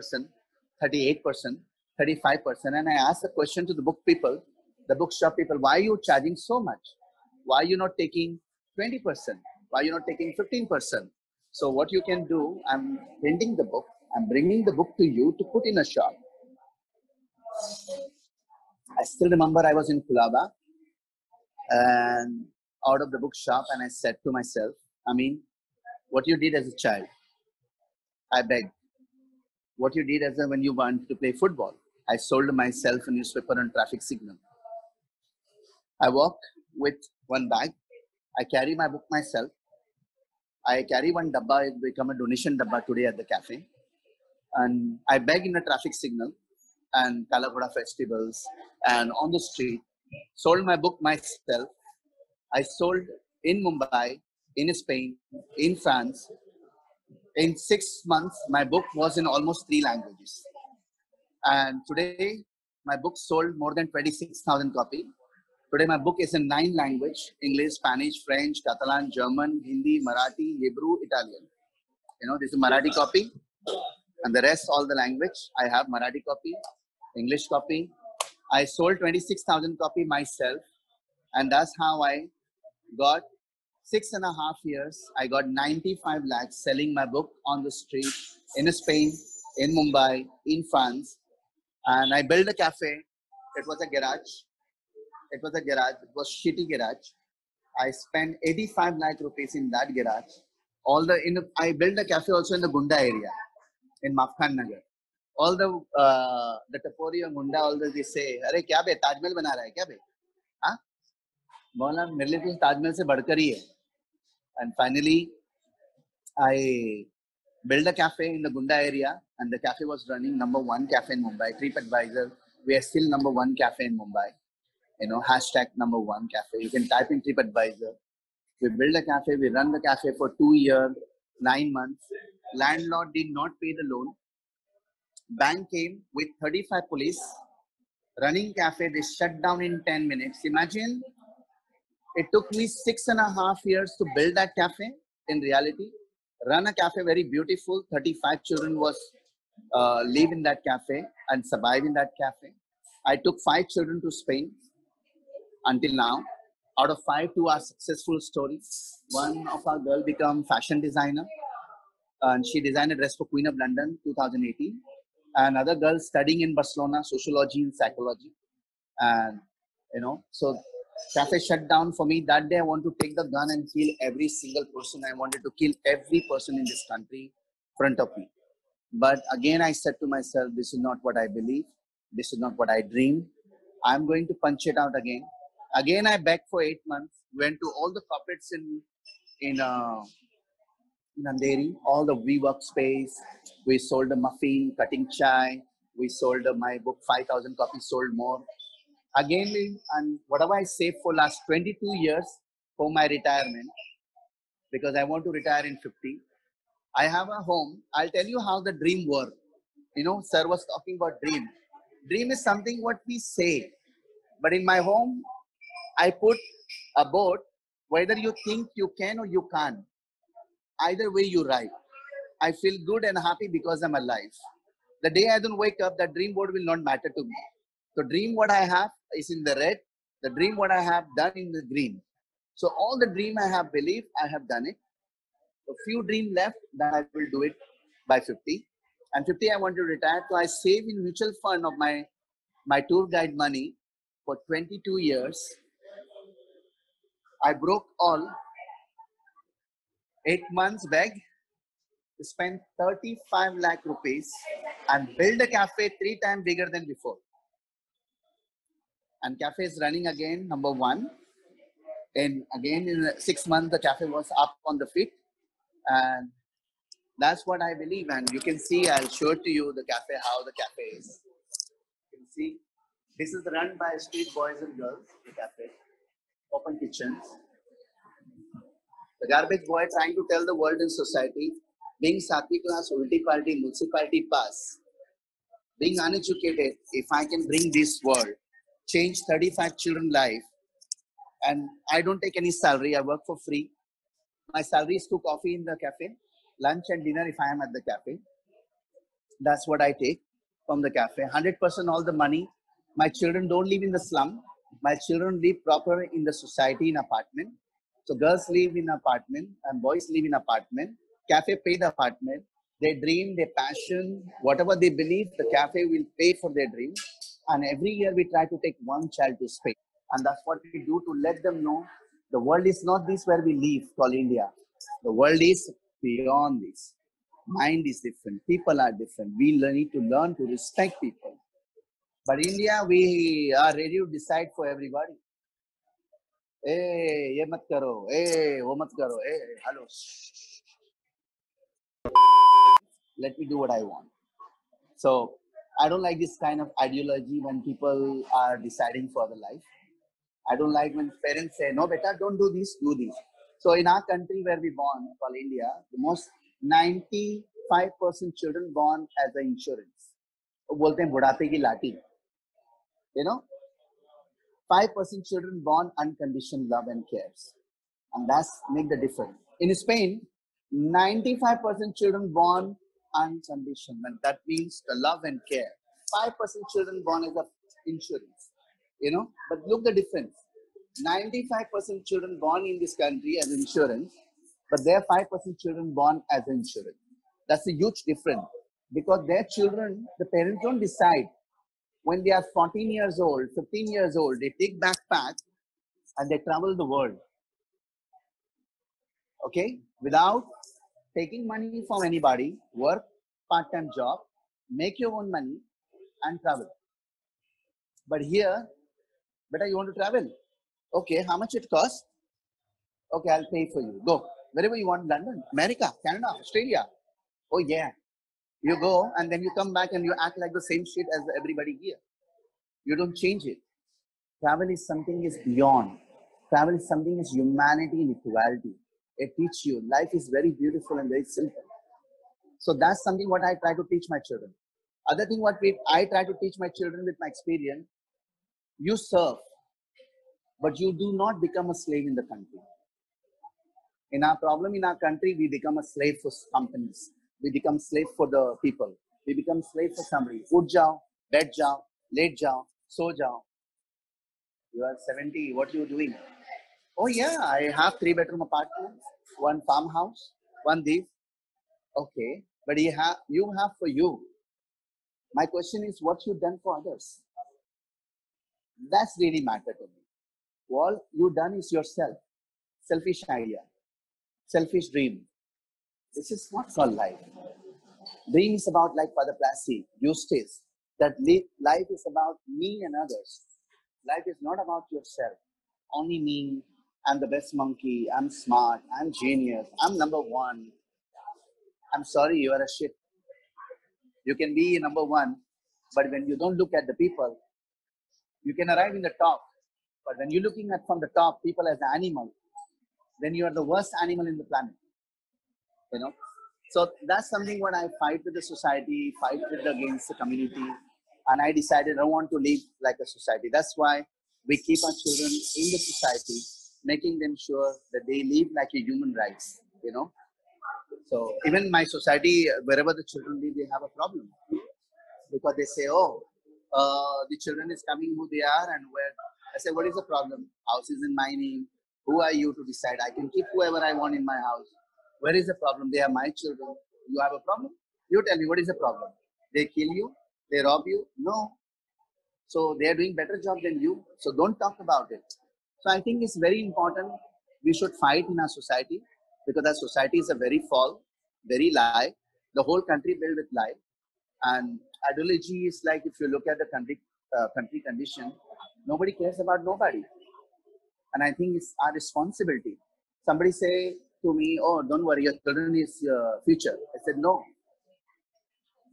38%, 35%. And I asked a question to the bookshop people, why are you charging so much? Why are you not taking 20%? Why are you not taking 15%? So what you can do, I'm printing the book. I'm bringing the book to you to put in a shop. I still remember I was in Kulaba and out of the bookshop, and I said to myself, I mean, what you did as a child, I beg. What you did when you wanted to play football, I sold myself a newspaper on traffic signal. I walk with one bag. I carry my book myself. I carry one dabba. It become a donation dabba today at the cafe. And I beg in a traffic signal. and Kalagoda festivals and on the street. Sold my book myself. I sold in Mumbai, in Spain, in France. In 6 months, my book was in almost 3 languages. And today, my book sold more than 26,000 copies. Today, my book is in 9 languages: English, Spanish, French, Catalan, German, Hindi, Marathi, Hebrew, Italian. This is a Marathi copy. And the rest, all the language, I have Marathi copy, English copy. I sold 26,000 copy myself. And that's how I got 6.5 years. I got 95 lakhs selling my book on the street in Spain, in Mumbai, in France. And I built a cafe. It was a garage. It was shitty garage. I spent 85 lakh rupees in that garage. I built a cafe also in the Gunda area, in Mafkhan Nagar. All the Tapori and Gunda, all they say, "Arey kya be Taj Mahal bana raha hai kya be?" Huh? बोला मेरे लिए तो ताजमहल से बढ़कर ही है. And finally, I built a cafe in the Gunda area, and the cafe was running #1 cafe in Mumbai. TripAdvisor, we are still #1 cafe in Mumbai. Hashtag #1 cafe. You can type in TripAdvisor. We built a cafe. We run the cafe for 2 years, 9 months. Landlord did not pay the loan. Bank came with 35 police. Running cafe, they shut down in 10 minutes. Imagine, it took me 6.5 years to build that cafe. In reality, run a cafe very beautiful. 35 children was live in that cafe and survive in that cafe. I took 5 children to Spain until now. Out of 5, 2 are successful stories. One of our girl become fashion designer, and she designed a dress for Queen of London 2018. Another girl studying in Barcelona, sociology and psychology. And so cafe shut down for me. That day I want to take the gun and kill every single person. I wanted to kill every person in this country in front of me. But again, I said to myself, this is not what I believe. This is not what I dream. I'm going to punch it out again. Again, I begged for 8 months, went to all the corporates in Andheri, all the WeWork space. We sold a muffin, cutting chai. We sold my book, 5,000 copies, sold more. Again, and whatever I saved for last 22 years for my retirement, because I want to retire in 50. I have a home. I'll tell you how the dream works. Sir was talking about dream. Dream is something what we say. But in my home, I put a board, whether you think you can or you can't. Either way you write. I feel good and happy because I'm alive. The day I don't wake up, that dream board will not matter to me. So dream what I have is in the red. The dream what I have done in the green. So all the dream I have believed, I have done it. A few dream left, that I will do it by 50. And 50 I want to retire. So I save in mutual fund of my tour guide money for 22 years. I broke all. 8 months back, spent 35 lakh rupees and build a cafe 3 times bigger than before. And cafe is running again, #1. And again, in 6 months, the cafe was up on the feet. And that's what I believe. And you can see, I'll show it to you, the cafe, how the cafe is. You can see, this is run by street boys and girls, the cafe. Open kitchens. The garbage boy trying to tell the world and society, being Satvi class, ulti party, municipality pass, being uneducated, if I can bring this world, change 35 children's life, and I don't take any salary, I work for free. My salary is to coffee in the cafe, lunch and dinner if I am at the cafe. That's what I take from the cafe. 100% all the money. My children don't live in the slum. My children live proper in the society in apartment. So girls live in apartment and boys live in apartment. Cafe pay the apartment. Their dream, their passion, whatever they believe, the cafe will pay for their dream. And every year we try to take one child to Spain. And that's what we do to let them know the world is not this where we live, called India. The world is beyond this. Mind is different. People are different. We need to learn to respect people. But India, we are ready to decide for everybody. Hey, ye mat karo. Hey, wo mat karo. Hey, hello. Let me do what I want. So I don't like this kind of ideology when people are deciding for the life. I don't like when parents say, no, beta, don't do this, do this. So in our country where we born, called India, the most 95% children born as an insurance. वो बोलते हैं बुढ़ापे की लाठी. You know, 5% children born unconditional love and cares. And that's make the difference. In Spain, 95% children born unconditional. And that means the love and care. 5% children born as a insurance. You know, but look the difference. 95% children born in this country as insurance, but there are 5% children born as insurance. That's a huge difference because their children, the parents don't decide. When they are 14 years old, 15 years old, they take backpack and they travel the world. Okay? Without taking money from anybody, work, part-time job, make your own money and travel. But here, better you want to travel. Okay, how much it costs? Okay, I'll pay for you. Go. Wherever you want, London, America, Canada, Australia. Oh yeah. You go and then you come back and you act like the same shit as everybody here. You don't change it. Travel is something is beyond. Travel is something is humanity and equality. It teaches you. Life is very beautiful and very simple. So that's something what I try to teach my children. Other thing what I try to teach my children with my experience, you serve, but you do not become a slave in the country. In our problem in our country, we become a slave for companies. We become slave for the people. We become slave for somebody. Uth jao, bed jao, late jao, so jao. You are 70, what are you doing? Oh yeah, I have 3-bedroom apartment, 1 farmhouse, 1 this. Okay, but you have for you. My question is, what you done for others? That's really matter to me. All you done is yourself. Selfish idea, selfish dream. This is not called life. Dream is about, like Father Plassey, Eustace, that life is about me and others. Life is not about yourself. Only me. I'm the best monkey. I'm smart. I'm genius. I'm number one. I'm sorry, you are a shit. You can be number one, but when you don't look at the people, you can arrive in the top. But when you're looking at from the top, people as an animal, then you are the worst animal in the planet. You know, so that's something what I fight with the society, fight with against the community, and I decided I don't want to live like a society. That's why we keep our children in the society, making them sure that they live like a human rights. You know, so even my society, wherever the children live, they have a problem because they say, "Oh, the children is coming who they are and where." I say, "What is the problem? House is in my name. Who are you to decide? I can keep whoever I want in my house. Where is the problem? They are my children. You have a problem? You tell me, what is the problem? They kill you? They rob you? No. So they are doing better job than you. So don't talk about it." So I think it's very important. We should fight in our society because our society is a very fall, very lie. The whole country built with lie. And ideology is like, if you look at the country condition, nobody cares about nobody. And I think it's our responsibility. Somebody say to me, "Oh, don't worry, your children is your future." I said, "No,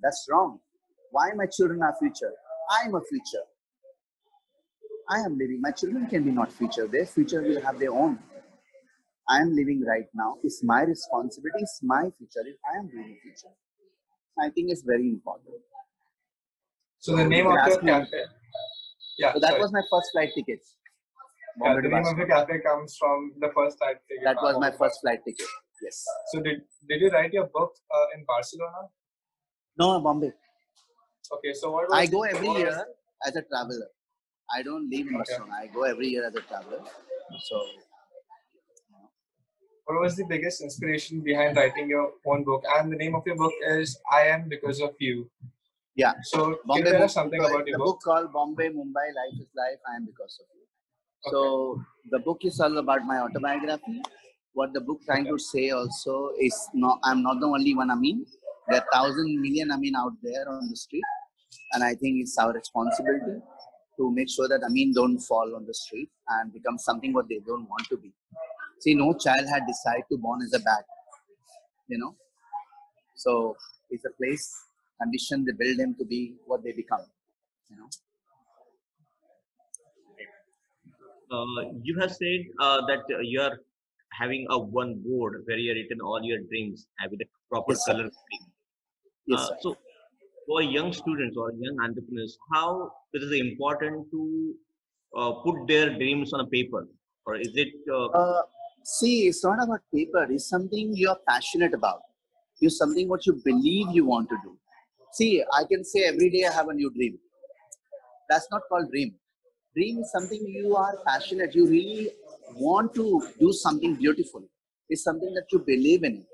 that's wrong. Why my children are future? I'm a future. I am living. My children can be not future. Their future will have their own. I am living right now. It's my responsibility. It's my future. I am living future." I think it's very important. So the name of your cafe. Yeah. So that was my first flight ticket. Yeah, the name of your cafe comes from the first flight ticket. That was my first flight ticket. Yes. So did you write your book in Barcelona? No, Bombay. Okay, so what was I go every year as a traveler. I don't live in Barcelona. I go every year as a traveler. So, what was the biggest inspiration behind writing your own book? And the name of your book is "I Am Because of You." yeah. So Bombay, can you tell us something about your book? The book called Bombay, Mumbai, Life is Life, I Am Because of You. Okay. So the book is all about my autobiography. What the book trying to say also is I'm not the only one Amin. There are 1,000 million Amin out there on the street. And I think it's our responsibility to make sure that Amin don't fall on the street and become something what they don't want to be. See, no child had decided to born as a bat, you know. So it's a place condition, they build them to be what they become. You know. You have said that you are having a one board where you have written all your dreams with a proper Yes, sir. color coding. Yes, sir. So for young students or young entrepreneurs, how it is important to put their dreams on a paper, or is it? See, it's not about paper. It's something you're passionate about. It's something what you believe you want to do. See, I can say every day I have a new dream. That's not called dream. Dream is something you are passionate. You really want to do something beautiful. It's something that you believe in.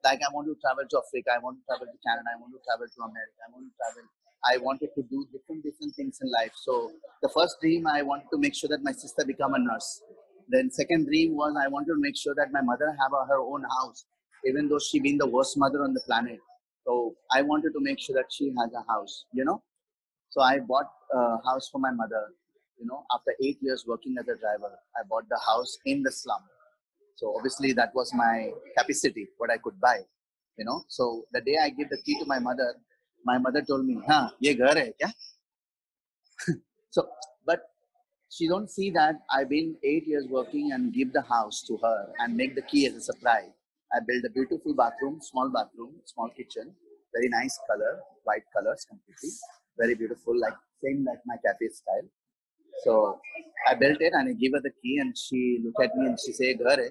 Like I want to travel to Africa. I want to travel to Canada. I want to travel to America. I want to travel. I wanted to do different things in life. So the first dream, I wanted to make sure that my sister become a nurse. Then second dream was I wanted to make sure that my mother have her own house, even though she been the worst mother on the planet. So I wanted to make sure that she has a house, you know. So I bought a house for my mother. You know, after 8 years working as a driver, I bought the house in the slum. So obviously that was my capacity, what I could buy. You know, so the day I gave the key to my mother told me, "Huh, ye ghar hai kya?" So, but she don't see that I've been 8 years working and give the house to her and make the key as a surprise. I built a beautiful bathroom, small kitchen, very nice color, white colors completely, very beautiful, like same like my cafe style. So I built it and I gave her the key and she looked at me and she said, "Ghar hai."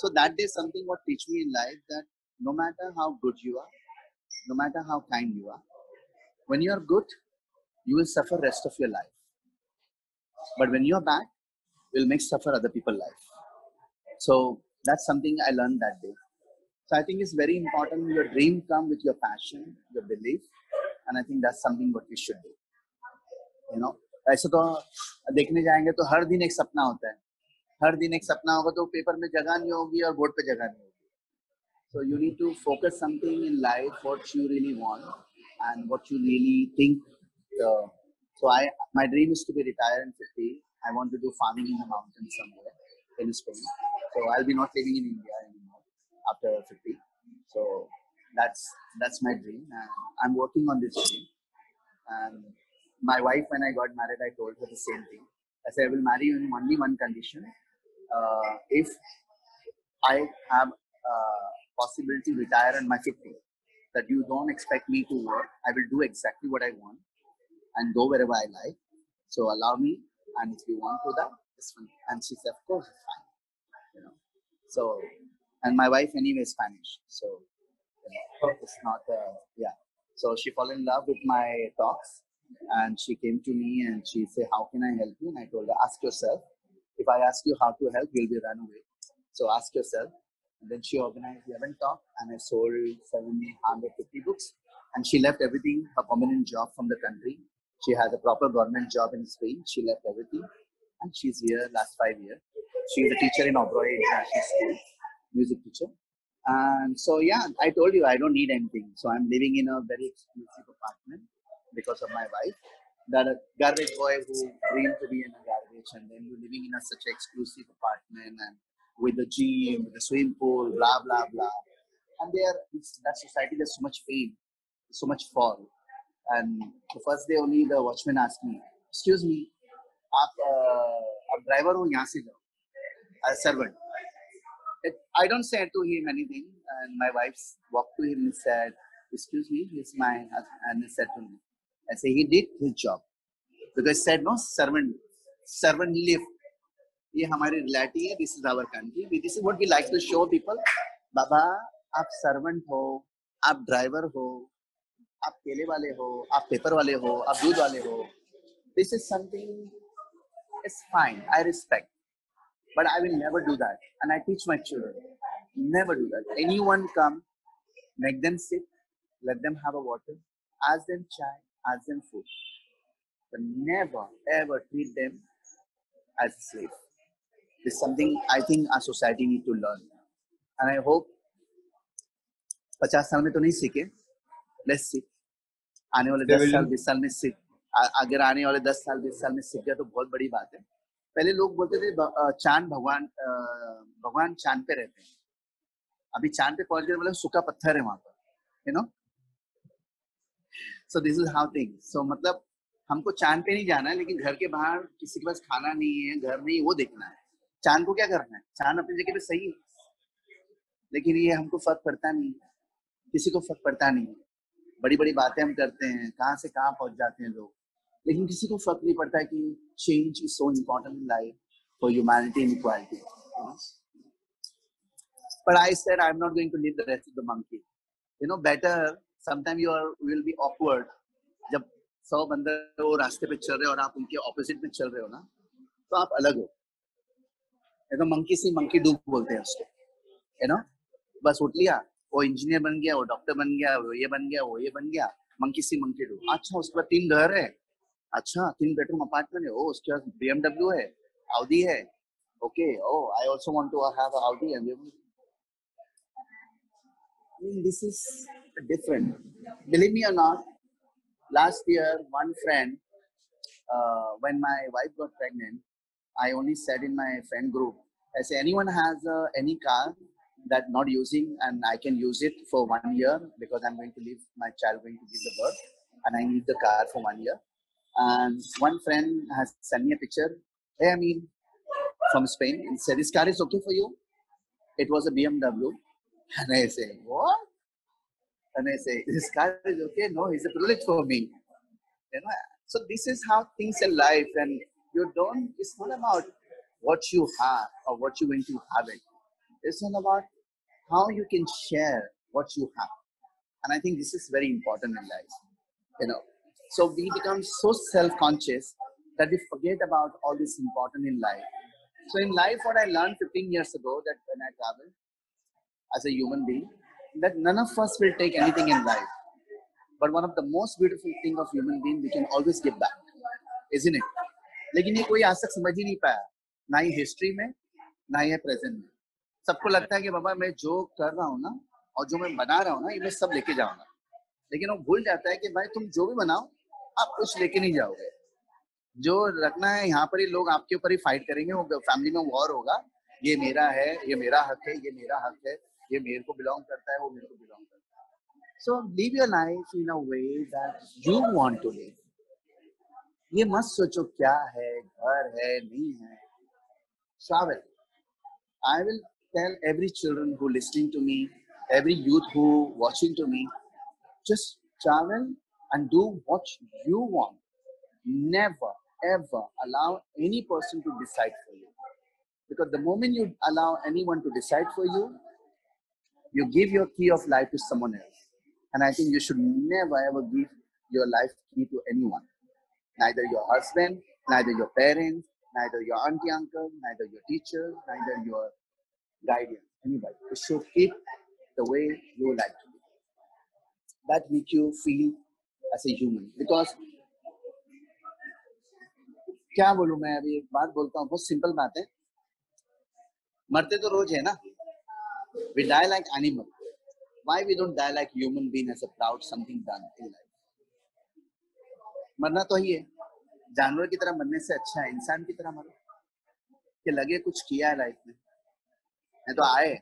So that day something what teach me in life that no matter how good you are, no matter how kind you are, when you are good, you will suffer rest of your life. But when you are bad, you will make suffer other people's life. So that's something I learned that day. So I think it's very important your dream come with your passion, your belief, and I think that's something what we should do. You know, ऐसे तो देखने जाएंगे तो हर दिन एक सपना होता है. हर दिन एक सपना होगा तो पेपर में जगह नहीं होगी और बोर्ड पे जगह नहीं होगी. So you need to focus something in life what you really want and what you really think. So my dream is to be retired in 50. I want to do farming in the mountains somewhere in Spain. So I'll be not living in India anymore after 50. So that's my dream. And I'm working on this dream. And my wife, when I got married, I told her the same thing. I said, I will marry you in only one condition. If I have possibility to retire in my 50, that you don't expect me to work. I will do exactly what I want and go wherever I like. So allow me, and if you want to that, it's fine. And she said, of course, it's fine. You know. So, and my wife anyway is Spanish, so you know, it's not yeah. So she fell in love with my talks, and she came to me and she said, "How can I help you?" And I told her, "Ask yourself. If I ask you how to help, you'll be run away. So ask yourself." And then she organized 11 talks, and I sold 750 books. And she left everything, her permanent job from the country. She has a proper government job in Spain. She left everything, and she's here last 5 years. She's a teacher in Oberoi International School, music teacher. And so, yeah, I told you I don't need anything. So I'm living in a very exclusive apartment because of my wife. That a garbage boy who dreamed to be in a garbage, and then you're living in a such exclusive apartment and with the gym, with the swimming pool, blah blah blah. And there, that society, there's so much pain, so much fall. And the first day only, the watchman asked me, "Excuse me, आप driver हो यहाँ से जाओ, as servant." I don't say to him anything, and my wife walked to him and said, "Excuse me, he's my husband," and he said to me, I say he did his job because said no servant live. ये हमारी reality है. This is our country. This is what we like to show people. बाबा, आप servant हो, आप driver हो, आप केले वाले हो, आप पेपर वाले हो, आप दूध वाले हो. This is something. It's fine. I respect. But I will never do that. And I teach my children, never do that. Anyone come, make them sit, let them have a water, ask them chai, ask them food. But never, ever treat them as a slave. It's something I think our society need to learn. And I hope 50 साल में तो नहीं सीखे. Let's see. आने वाले 10 साल 20 साल में सीख. अगर आने वाले 10 साल 20 साल में सीख गया तो बहुत बड़ी बात है. पहले लोग बोलते थे चांद भगवान चांद पे रहते हैं. अभी चांद पे पहुंच गए, बोले सूखा पत्थर है वहां पर, you know. So this is how things. So मतलब हमको चांद पे नहीं जाना है, लेकिन घर के बाहर किसी के पास खाना नहीं है, घर नहीं, वो देखना है. चांद को क्या करना है? चांद अपनी जगह पे सही है, लेकिन ये हमको फर्क पड़ता नहीं, किसी को फर्क पड़ता नहीं. बड़ी बड़ी बातें हम करते हैं, कहाँ से कहाँ पहुंच जाते हैं लोग, लेकिन किसी को फर्क नहीं पड़ता कि change is so important in life for humanity and equality. But I said I'm not going to leave the rest of the monkey. You know, better sometimes you will be awkward. जब 100 बंदे वो रास्ते पे चल रहे हो और आप उनके ऑपोजिट में चल रहे हो ना, तो आप अलग हो. तो मंकी सी मंकी डू बोलते हैं उसको. You know, बस उठ लिया, वो इंजीनियर बन गया, वो डॉक्टर बन गया, वो ये बन गया, वो ये बन गया. Monkey C monkey do. अच्छा, उसके बाद 3 घर है. अच्छा, 3 बेडरूम अपार्टमेंट है. ओ, उसके बाद BMW है, Audi है. Okay, oh, I also want to have a Audi and BMW. I mean, this is different. Believe me or not, last year, one friend, when my wife got pregnant, I only said in my friend group, I say, anyone has any car that not using and I can use it for 1 year because I'm going to leave, my child going to give the birth and I need the car for 1 year. And one friend has sent me a picture, hey, I mean, from Spain, and said, this car is okay for you? It was a BMW. And I say, what? And I say, this car is okay? No, it's a privilege for me. You know, so this is how things in life, and you don't, it's not about what you have or what you're going to have it. It's all about how you can share what you have. And I think this is very important in life, you know. So we become so self-conscious that we forget about all this important in life. So in life, what I learned 15 years ago, that when I traveled as a human being, that none of us will take anything in life. But one of the most beautiful thing of human being, we can always give back, isn't it? लेकिन ये कोई आज तक समझ ही नहीं पाया, ना ही history में, ना ही प्रेजेंट में. सबको लगता है कि बाबा मैं जो कर रहा हूँ ना और जो मैं बना रहा हूँ ना, ये मैं सब लेके जाऊंगा. लेकिन वो भूल जाता है कि भाई तुम जो भी बनाओ, आप कुछ लेके नहीं जाओगे. जो रखना है यहाँ पर ही लोग आपके ऊपर ही फाइट करेंगे. वो फैमिली में वॉर होगा, ये मेरा है, ये मेरा हक है, ये मेरा हक है, ये मेरे को बिलोंग करता है, वो मेरे को बिलोंग करता है. So live your life in a way that you want to live. ये मत सोचो क्या है, घर है, नहीं है. Travel. I will tell every children who listening to me, every youth who watching to me, just travel and do what you want. Never ever allow any person to decide for you. Because the moment you allow anyone to decide for you, you give your key of life to someone else. And I think you should never ever give your life key to anyone. Neither your husband, neither your parents, neither your auntie, uncle, neither your teacher, neither your guardian, anybody. You should keep the way you like to be. That makes you feel as a human. Because क्या बोलूं मैं, अभी एक बात बोलता हूँ, बहुत simple बात है. मरते तो रोज है ना. We die like animal. Why we don't die like human being as a proud something done in life? मरना तो ही है. जानवर की तरह मरने से अच्छा है इंसान की तरह मरो, कि लगे कुछ किया है लाइफ में. मैं तो आए,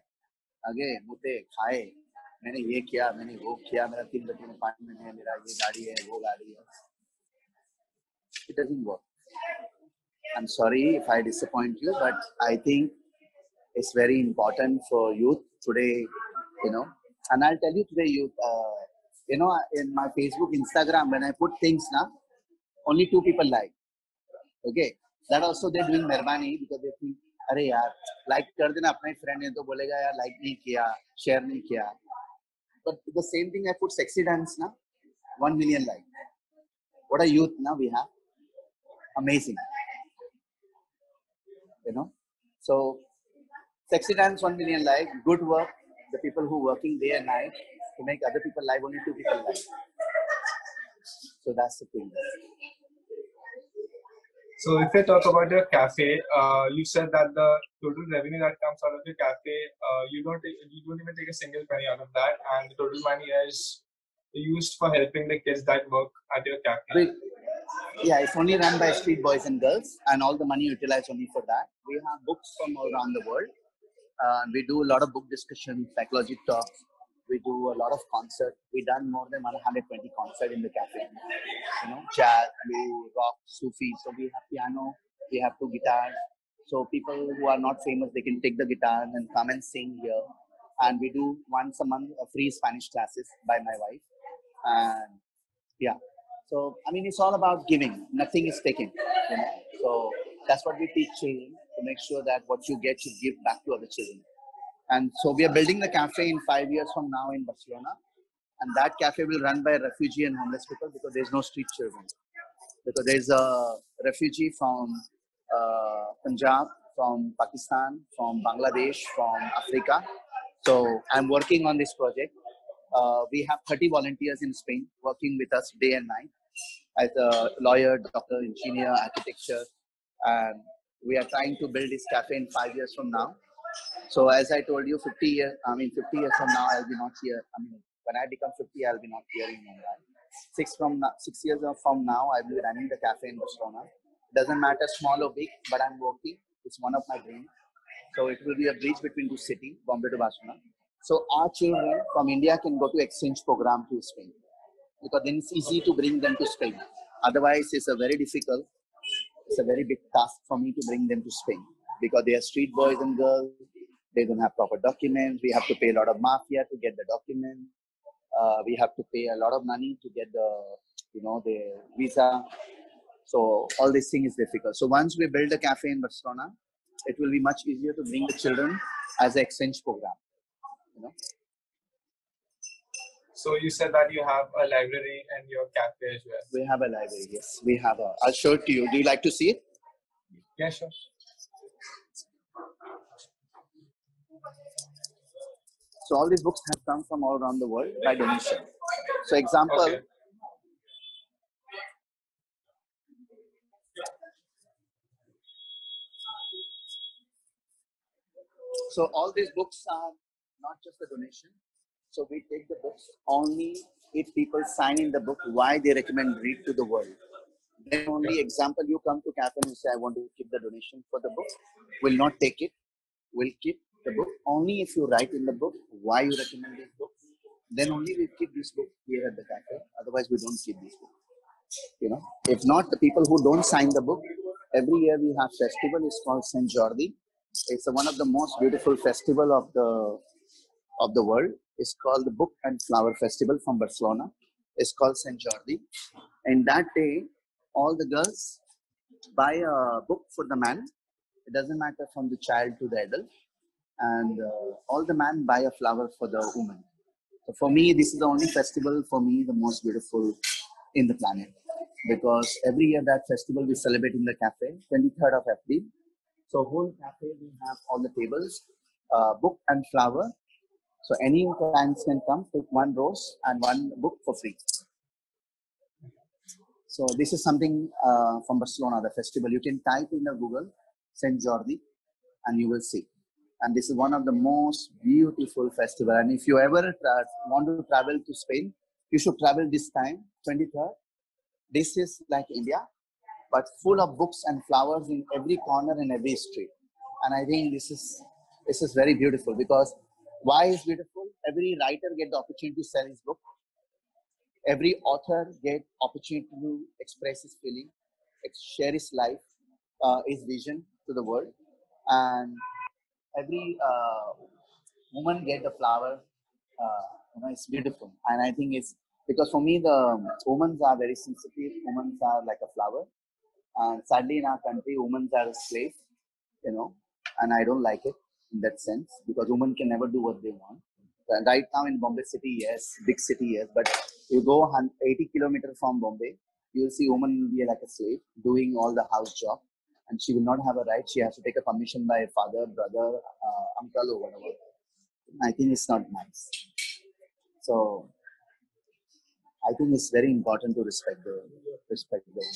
आगे मुते खाए, मैंने ये किया, मैंने वो किया, मेरा 3 बेडरूम अपार्टमेंट है, मेरा ये गाड़ी है, वो गाड़ी है. It doesn't work. I'm sorry if I disappoint you, but I think it's very important for youth today, you know. And I'll tell you today, youth, you know, in my Facebook, Instagram, when I put things now, only 2 people like. Okay, that also they're doing मेहरबानी because they think, अरे यार, like कर देना, अपना ही friend है तो बोलेगा यार like नहीं किया, share नहीं किया. But the same thing I put sexy dance now, 1 million like. What a youth now we have, amazing. You know, so sexy dance 1 million like, good work. The people who working day and night to make other people live, only 2 people live. So that's the thing. So if I talk about your cafe, you said that the total revenue that comes out of your cafe, you don't even take a single penny out of that, and the total money is used for helping the kids that work at your cafe. Yeah, it's only run by street boys and girls, and all the money utilized only for that. We have books from all around the world. We do a lot of book discussion, psychology talks. We do a lot of concert. We done more than 120 concert in the cafe. You know, jazz, blues, rock, Sufi. So we have piano, we have two guitars. So people who are not famous, they can take the guitar and come and sing here. And we do once a month a free Spanish classes by my wife. And yeah, so I mean, it's all about giving. Nothing is taken. You know, so that's what we teach children, to make sure that what you get, you give back to other children. And so we are building the cafe in 5 years from now in Barcelona. And that cafe will run by refugee and homeless people, because there's no street children. Because there's a refugee from Punjab, from Pakistan, from Bangladesh, from Africa. So I'm working on this project. We have 30 volunteers in Spain working with us day and night as a lawyer, doctor, engineer, architecture. And we are trying to build this cafe in 5 years from now. So as I told you, 50 years from now, I'll be not here. I mean, when I become 50, I'll be not here in Mumbai. 6 years from now, I'll be running the cafe in Barcelona. Doesn't matter small or big, but I'm working. It's one of my dreams. So it will be a bridge between two cities, Bombay to Barcelona. So our children from India can go to exchange program to Spain, because then it's easy to bring them to Spain. Otherwise, it's a very big task for me to bring them to Spain, because they are street boys and girls. They don't have proper documents. We have to pay a lot of mafia to get the document. We have to pay a lot of money to get the visa. So all this thing is difficult. So once we build a cafe in Barcelona, it will be much easier to bring the children as an exchange program. You know. So you said that you have a library and your cafe as well. We have a library. Yes, we have a. I'll show it to you. Do you like to see it? Yeah, sure. So all these books have come from all around the world by donation. So example, Okay. So all these books are not just a donation. So we take the books only if people sign in the book why they recommend read to the world. Then only example, you come to cafe and you say, I want to keep the donation for the book. We'll not take it. We'll keep the book only if you write in the book why you recommend this book. Then only we keep this book here at the cafe. Otherwise, we don't keep this book. You know, if not, the people who don't sign the book, every year we have festival. It's called Saint Jordi. It's one of the most beautiful festival of the world. It's called the Book and Flower Festival from Barcelona. It's called Saint Jordi. And that day, all the girls buy a book for the man. It doesn't matter from the child to the adult. And all the men buy a flower for the woman. So for me, this is the only festival for me, the most beautiful in the planet. Because every year that festival we celebrate in the cafe, 23rd of April. So whole cafe, we have all the tables, book and flower. So any clients can come, take one rose and one book for free. So this is something from Barcelona, the festival. You can type in the Google, Saint Jordi, and you will see. And this is one of the most beautiful festival. And if you ever want to travel to Spain, you should travel this time, 23rd. This is like India, but full of books and flowers in every corner and every street. And I think this is very beautiful, because why is beautiful? Every writer get the opportunity to sell his book. Every author get opportunity to express his feeling, share his life, his vision to the world. And every woman get the flower. It's beautiful. And I think it's because for me, the women are very sensitive. Women are like a flower. And sadly, in our country, women are a slave, and I don't like it in that sense, because women can never do what they want. And right now in Bombay city, yes, big city, yes, but you go 80 kilometers from Bombay, you will see woman will be like a slave doing all the house job, and she will not have a right. She has to take a permission by father, brother, uncle, or whatever. I think it's not nice. So I think it's very important to respect the woman.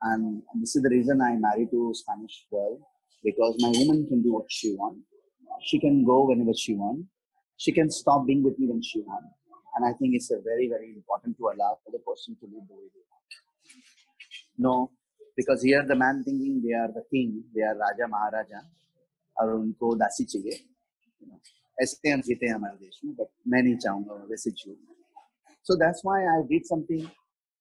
And this is the reason I married to Spanish girl, because my woman can do what she wants. She can go whenever she wants. She can stop being with me when she wants. And I think it's a very, very important to allow for the person to live the way they want. No, because here the man thinking they are the king, they are Raja Maharaja, और उनको दासी चाहिए. ऐसे हम जीते हैं हमारे देश में, but मैं नहीं चाहूँगा वैसे जीऊँ. So that's why I did something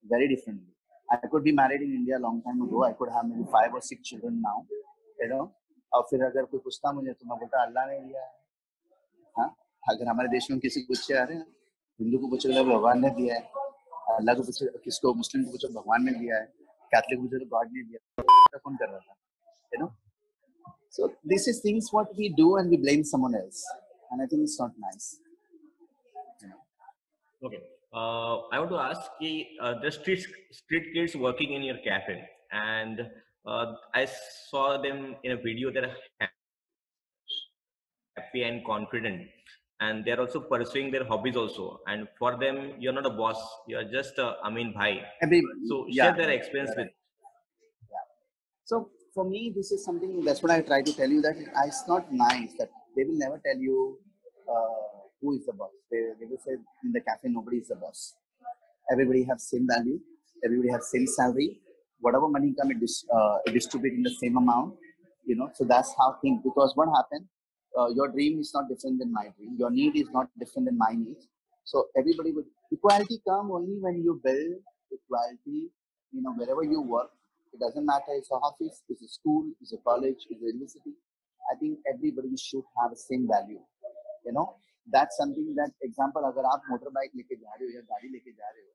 very differently. I could be married in India a long time ago. I could have maybe 5 or 6 children now, you know. और फिर अगर कोई पूछता मुझे तो मैं बोलता अल्लाह ने दिया है. हाँ, अगर हमारे देश में किसी को पूछे आ रहे हैं, हिंदू को पूछे तो भगवान ने दिया है, अल्लाह को पूछे, किसको मुस्लिम को पूछे भगवान ने दिया है, कैथलिक को पूछे तो गॉड ने दिया है. कौन कर रहा था, you know. So this is things what we do and we blame someone else, and I think it's not nice. You know? Okay. I want to ask the street kids working in your cafe, and I saw them in a video. They're happy and confident, and they're also pursuing their hobbies also. And for them, you're not a boss; you're just Amin Bhai. So share their experience with. Yeah. So for me, this is something. That's what I try to tell you, that it's not nice that they will never tell you who is the boss. They will say in the cafe nobody is the boss. Everybody has same value. Everybody has same salary. Whatever money come, it distribute in the same amount. You know. So that's how things. Because what happened? Your dream is not different than my dream. Your need is not different than my need. So everybody would equality come only when you build equality. You know, wherever you work, it doesn't matter. It's an office, it's a school, it's a college, it's a university. I think everybody should have the same value. You know, that's something that example. अगर आप motorbike लेके जा रहे हो या गाड़ी लेके जा रहे हो,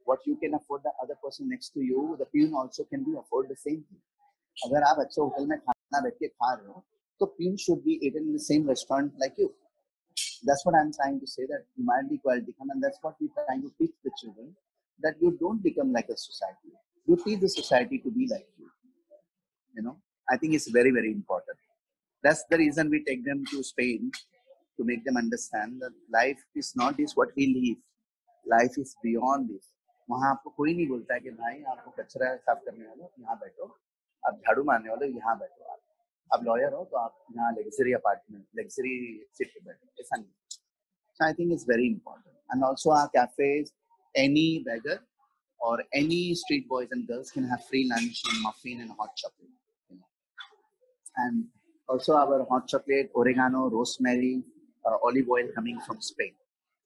what you can afford, the other person next to you, the peon also can be afford the same thing. अगर आप अच्छे होटल में खाना बैठ के खा रहे हो, so peon should be eaten in the same restaurant like you. That's what I'm trying to say, that humanity, equality come, and that's what we're trying to teach the children, that you don't become like a society. You teach the society to be like you. You know, I think it's very, very important. That's the reason we take them to Spain, to make them understand that life is not this what we live. Life is beyond this. वहाँ आपको कोई नहीं बोलता है कि भाई आपको कचरा साफ करने वाले यहाँ बैठो, आप झाड़ू मारने वाले यहाँ बैठो, आप लॉयर हो तो आप यहाँ लग्जरी अपार्टमेंट, लग्जरी सीट पे बैठो, ऐसा नहीं. So I think it's very important. And also our cafes, any beggar or any street boys and girls can have free lunch and muffin and hot chocolate. You know. And also our hot chocolate, oregano, rosemary, olive oil coming from Spain.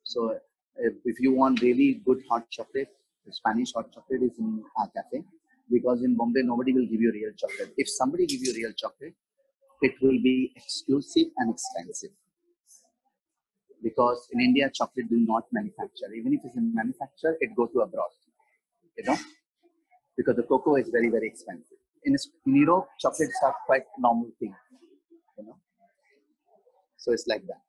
So if you want really good hot chocolate, the Spanish hot chocolate is in our cafe, because in Bombay nobody will give you real chocolate. If somebody give you real chocolate, it will be exclusive and expensive. Because in India, chocolate do not manufacture. Even if it's in manufacture, it goes to abroad. You know, because the cocoa is very, very expensive. In Europe, chocolates are quite normal thing. You know, so it's like that.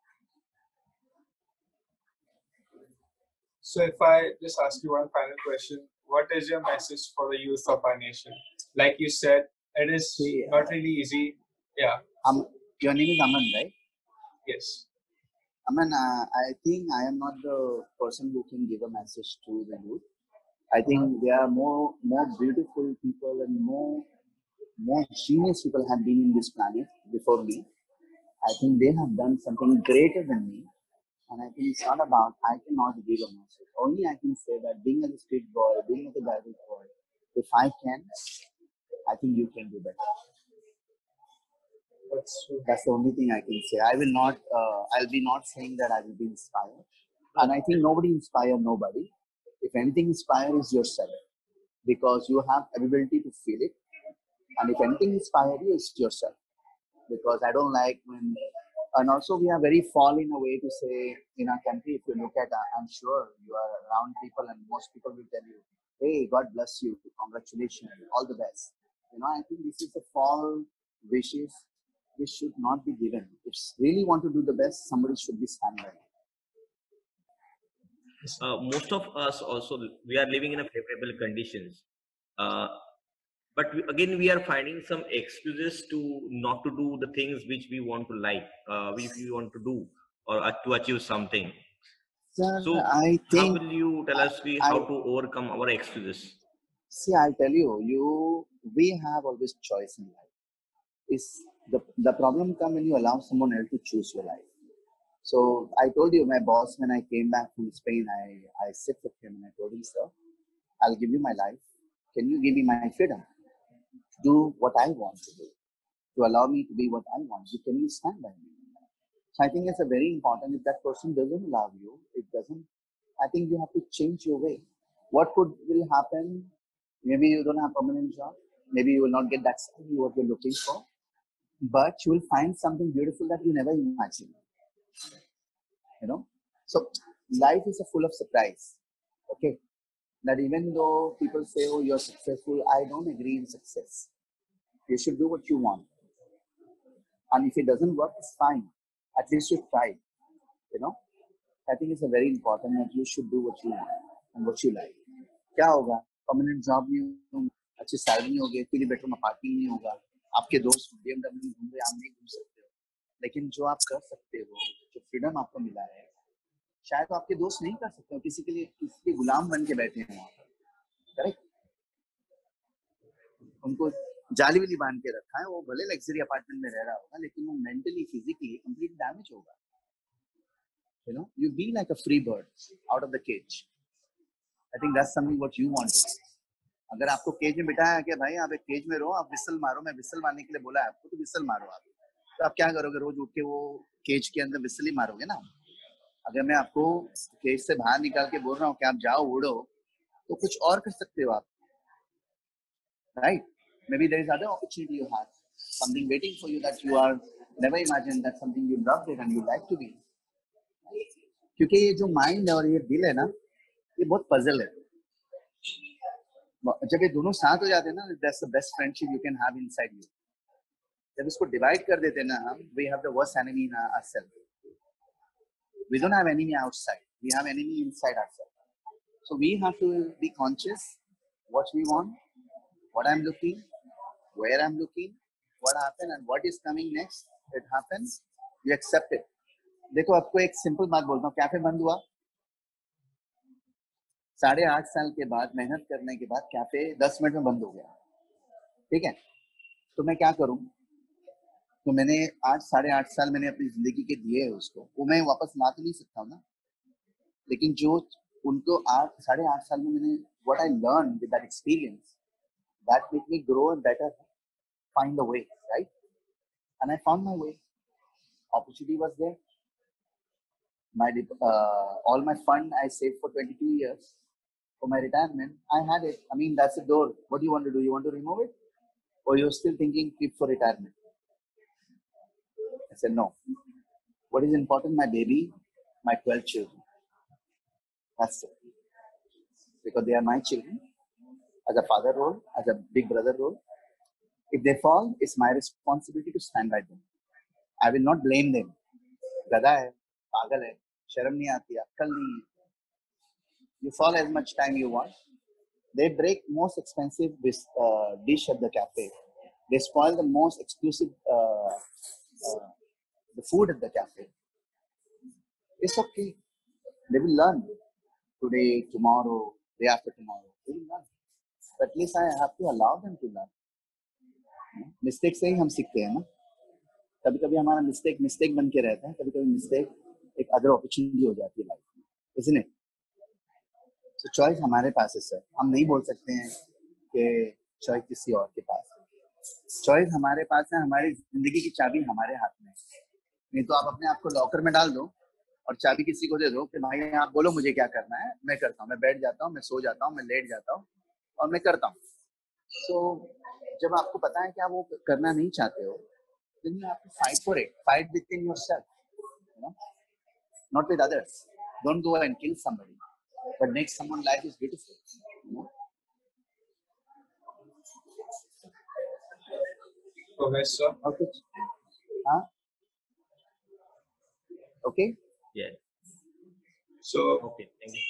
So if I just ask you one final question, what is your message for the youth of our nation? Like you said, it is not really easy. Yeah. Your name is Aman, right? Yes. Aman, I think I am not the person who can give a message to the youth. I think there are more beautiful people and more genius people have been in this planet before me. I think they have done something greater than me. And I think it's not about, I cannot give a message. Only I can say that being a street boy, being a garbage boy, if I can, I think you can do better. That's the only thing I can say. I will not, I'll be not saying that I will be inspired. And I think nobody inspire nobody. If anything inspires is yourself, because you have ability to feel it. And if anything inspires you, it's yourself. Because I don't like when, and also we are very fall in a way to say in our country, if you look at, I'm sure you are around people and most people will tell you, hey, God bless you, congratulations, all the best. You know, I think this is a fall wishes which should not be given. If you really want to do the best, somebody should be standing by. Most of us also, we are living in a favorable conditions. But again, we are finding some excuses to not to do the things which we want to like, which we want to do, or to achieve something. Sir, so I think, how will you tell us how to overcome our excuses? See, I'll tell you, we have always choice in life. Is the problem come when you allow someone else to choose your life. So I told you, my boss, when I came back from Spain, I sit with him and I told him, sir, I'll give you my life. Can you give me my freedom? Do what I want to do. To allow me to be what I want. Can you stand by me? So I think it's a very important. If that person doesn't love you, it doesn't. I think you have to change your way. What will happen? Maybe you don't have permanent job. Maybe you will not get that salary what you're looking for. But you will find something beautiful that you never imagined. You know. So life is a full of surprise. Okay. That even though people say, "Oh, you're successful," I don't agree in success. You should do what you want, and if it doesn't work, it's fine. At least you tried. You know. I think it's a very important that you should do what you want and what you like. क्या होगा? Permanent job नहीं होगी, अच्छी salary नहीं होगी, फिर bedroom apartment नहीं होगा, आपके दोस्त BMW में घूम रहे, आप नहीं घूम सकते हो। लेकिन जो आप कर सकते हो, जो फ्रीडम आपको मिला है, शायद तो आपके दोस्त नहीं कर सकते हो, किसी के लिए किसी के गुलाम बन के बैठे हैं वहाँ पर, करेक्ट? उनको जाली वाली बांध के रखा है, वो भले लग्जरी अपार्टमेंट में रह रहा होगा, लेकिन वो मेंटली फिजिकली कंप्लीट डैमेज होगा। You know, you be like a free bird out of the cage. I think that's something what you want to do. अगर आपको केज में बिठाया है कि भाई आप एक केज में रहो, आप विसल मारो, मैं विसल मारने के लिए बोला है आपको, तो विसल मारो आप। तो आप क्या करोगे? रोज उठ के वो केज के अंदर विसल ही मारोगे ना। अगर मैं आपको केज से बाहर निकाल के बोल रहा हूँ कि आप जाओ उड़ो, तो कुछ और कर सकते हो आप, right? Maybe there is other opportunity you have, something waiting for you that you are never imagined, that something you loved it and you like to be. क्योंकि ये जो माइंड है और ये दिल है ना, ये बहुत पजल है। जब ये दोनों साथ हो जाते हैं ना, that's the best friendship you can have inside you. जब इसको डिवाइड कर देते हैं ना हम, we have the worst enemy in ourselves. We don't have enemy outside. We have enemy inside ourselves. So we have to be conscious what we want, what I'm looking, where I'm looking, what happened and what is coming next. It happens. You accept it. देखो आपको एक simple बात बोलता हूँ, cafe बंद हुआ 8.5 साल के बाद, मेहनत करने के बाद कैफे 10 मिनट में बंद हो गया, ठीक है? तो मैं क्या करूं? तो मैंने आज 8.5 साल मैंने अपनी जिंदगी के दिए है उसको, वो मैं वापस ला तो नहीं सकता हूँ ना। लेकिन जो उनको 8.5 साल में मैंने what I learned with that experience, that made me grow and better, find a way, right? And I found my way. Opportunity was there. All my fund I saved for 22 years for my retirement. I had it. I mean, that's the door. What do you want to do? You want to remove it, or you're still thinking keep for retirement? I said no. What is important? My baby, my 12 children. That's it. Because they are my children. As a father role, as a big brother role. If they fall, it's my responsibility to stand by them. I will not blame them. गधा है, पागल है, शर्म नहीं आती, अक्कल नहीं है. You fall as much time you want. They break most expensive dish at the cafe. They spoil the most exclusive the food at the cafe. It's okay. They will learn today, tomorrow, day after tomorrow. They will learn. But at least I have to allow them to learn. Mistake से ही हम सीखते हैं ना. कभी कभी हमारा mistake बन के रहता है, कभी कभी मिस्टेक एक अदर अपॉर्चुनिटी हो जाती है लाइफ में, isn't it? So चॉइस हमारे पास है सर. हम नहीं बोल सकते हैं कि चॉइस किसी और के पास है. चॉइस हमारे पास है. हमारी जिंदगी की चाबी हमारे हाथ में है. नहीं तो आप अपने आप को लॉकर में डाल दो और चाबी किसी को दे दो कि भाई आप बोलो मुझे क्या करना है, मैं करता हूँ. मैं बैठ जाता हूँ, मैं सो जाता हूँ, मैं लेट जाता हूँ और मैं करता हूँ. So जब आपको पता है कि आप वो करना नहीं चाहते हो, then you have to fight for it. Fight within yourself, you know, not with others. Don't go and kill somebody, but make someone's life is beautiful. You know? Okay, sir. Okay. Huh? Okay. Yeah. So Okay. Thank you.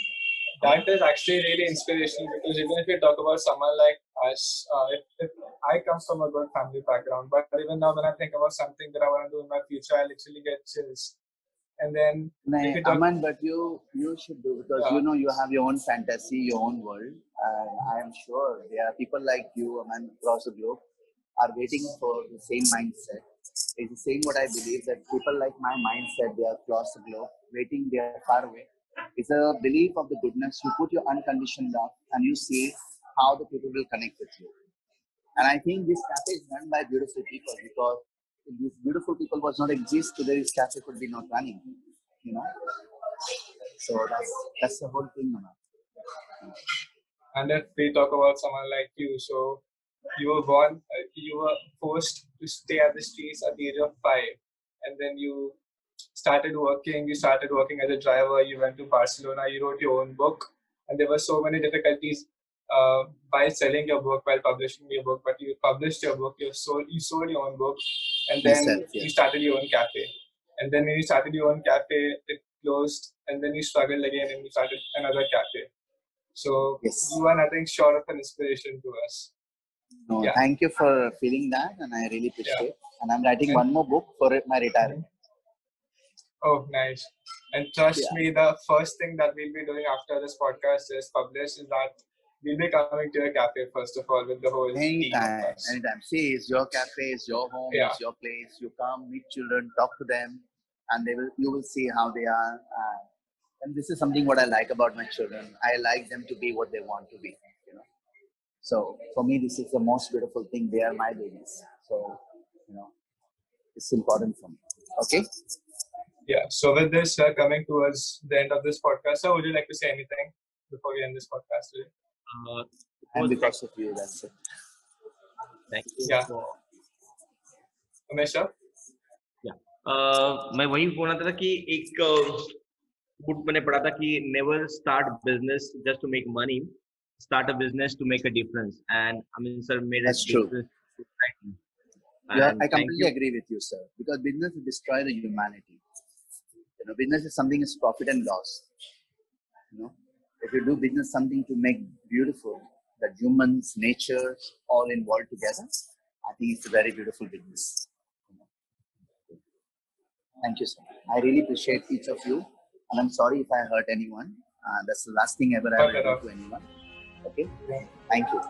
that is actually really inspirational, because even if you talk about someone like us, if I come from a good family background, but even now when I think about something that I want to do in my future, I literally get chills. And then if you talk, Aman, but you should do, because you know you have your own fantasy, your own world, and I am sure there are people like you, Aman, across the globe, are waiting for the same mindset. It's the same what I believe, that people like my mindset, they are across the globe, waiting, they are far away. It's a belief of the goodness. You put your unconditioned love and you see how the people will connect with you. And I think this cafe is run by beautiful people, because if these beautiful people was not exist, today this cafe could be not running. You know, so that's the whole thing, Manoj. And if we talk about someone like you, so you were born, you were forced to stay at the streets at the age of 5, and then you started working. You started working as a driver. You went to Barcelona. You wrote your own book, and there were so many difficulties by selling your book, while publishing your book. But you published your book. You sold your own book, and then Myself, you yes. started your own cafe. And then when you started your own cafe, it closed, and then you struggled again, and you started another cafe. So Yes. you are nothing short of an inspiration to us. No, Yeah. thank you for feeling that, and I really appreciate. Yeah. And I'm writing And- one more book for my retirement. Oh, nice. And trust Yeah. me, the first thing that we'll be doing after this podcast is published is that we'll be coming to your cafe first of all with the whole team Anytime, of us. anytime. See, it's your cafe, it's your home, Yeah. it's your place. You come, meet children, talk to them, and you will see how they are. And this is something what I like about my children. I like them to be what they want to be. You know. So for me, this is the most beautiful thing. They are my babies. So it's important for me. Okay. Yeah. So with this, coming towards the end of this podcast, so would you like to say anything before we end this podcast today? it And was because of you, that's it. thank you Yeah. for Umesh, sir? मैं वही बोलना था कि एक book मैंने पढ़ा था कि never start business just to make money, start a business to make a difference. And I mean, sir, made That's a true. difference. Yeah, And I thank completely you. agree with you, sir. Because business will destroy the humanity. Business is something is profit and loss. If you do business something to make beautiful, that humans, nature, all involved together, I think it's a very beautiful business. Thank you, sir. I really appreciate each of you, and I'm sorry if I hurt anyone. That's the last thing ever I will do to anyone. Okay? Yeah. Thank you.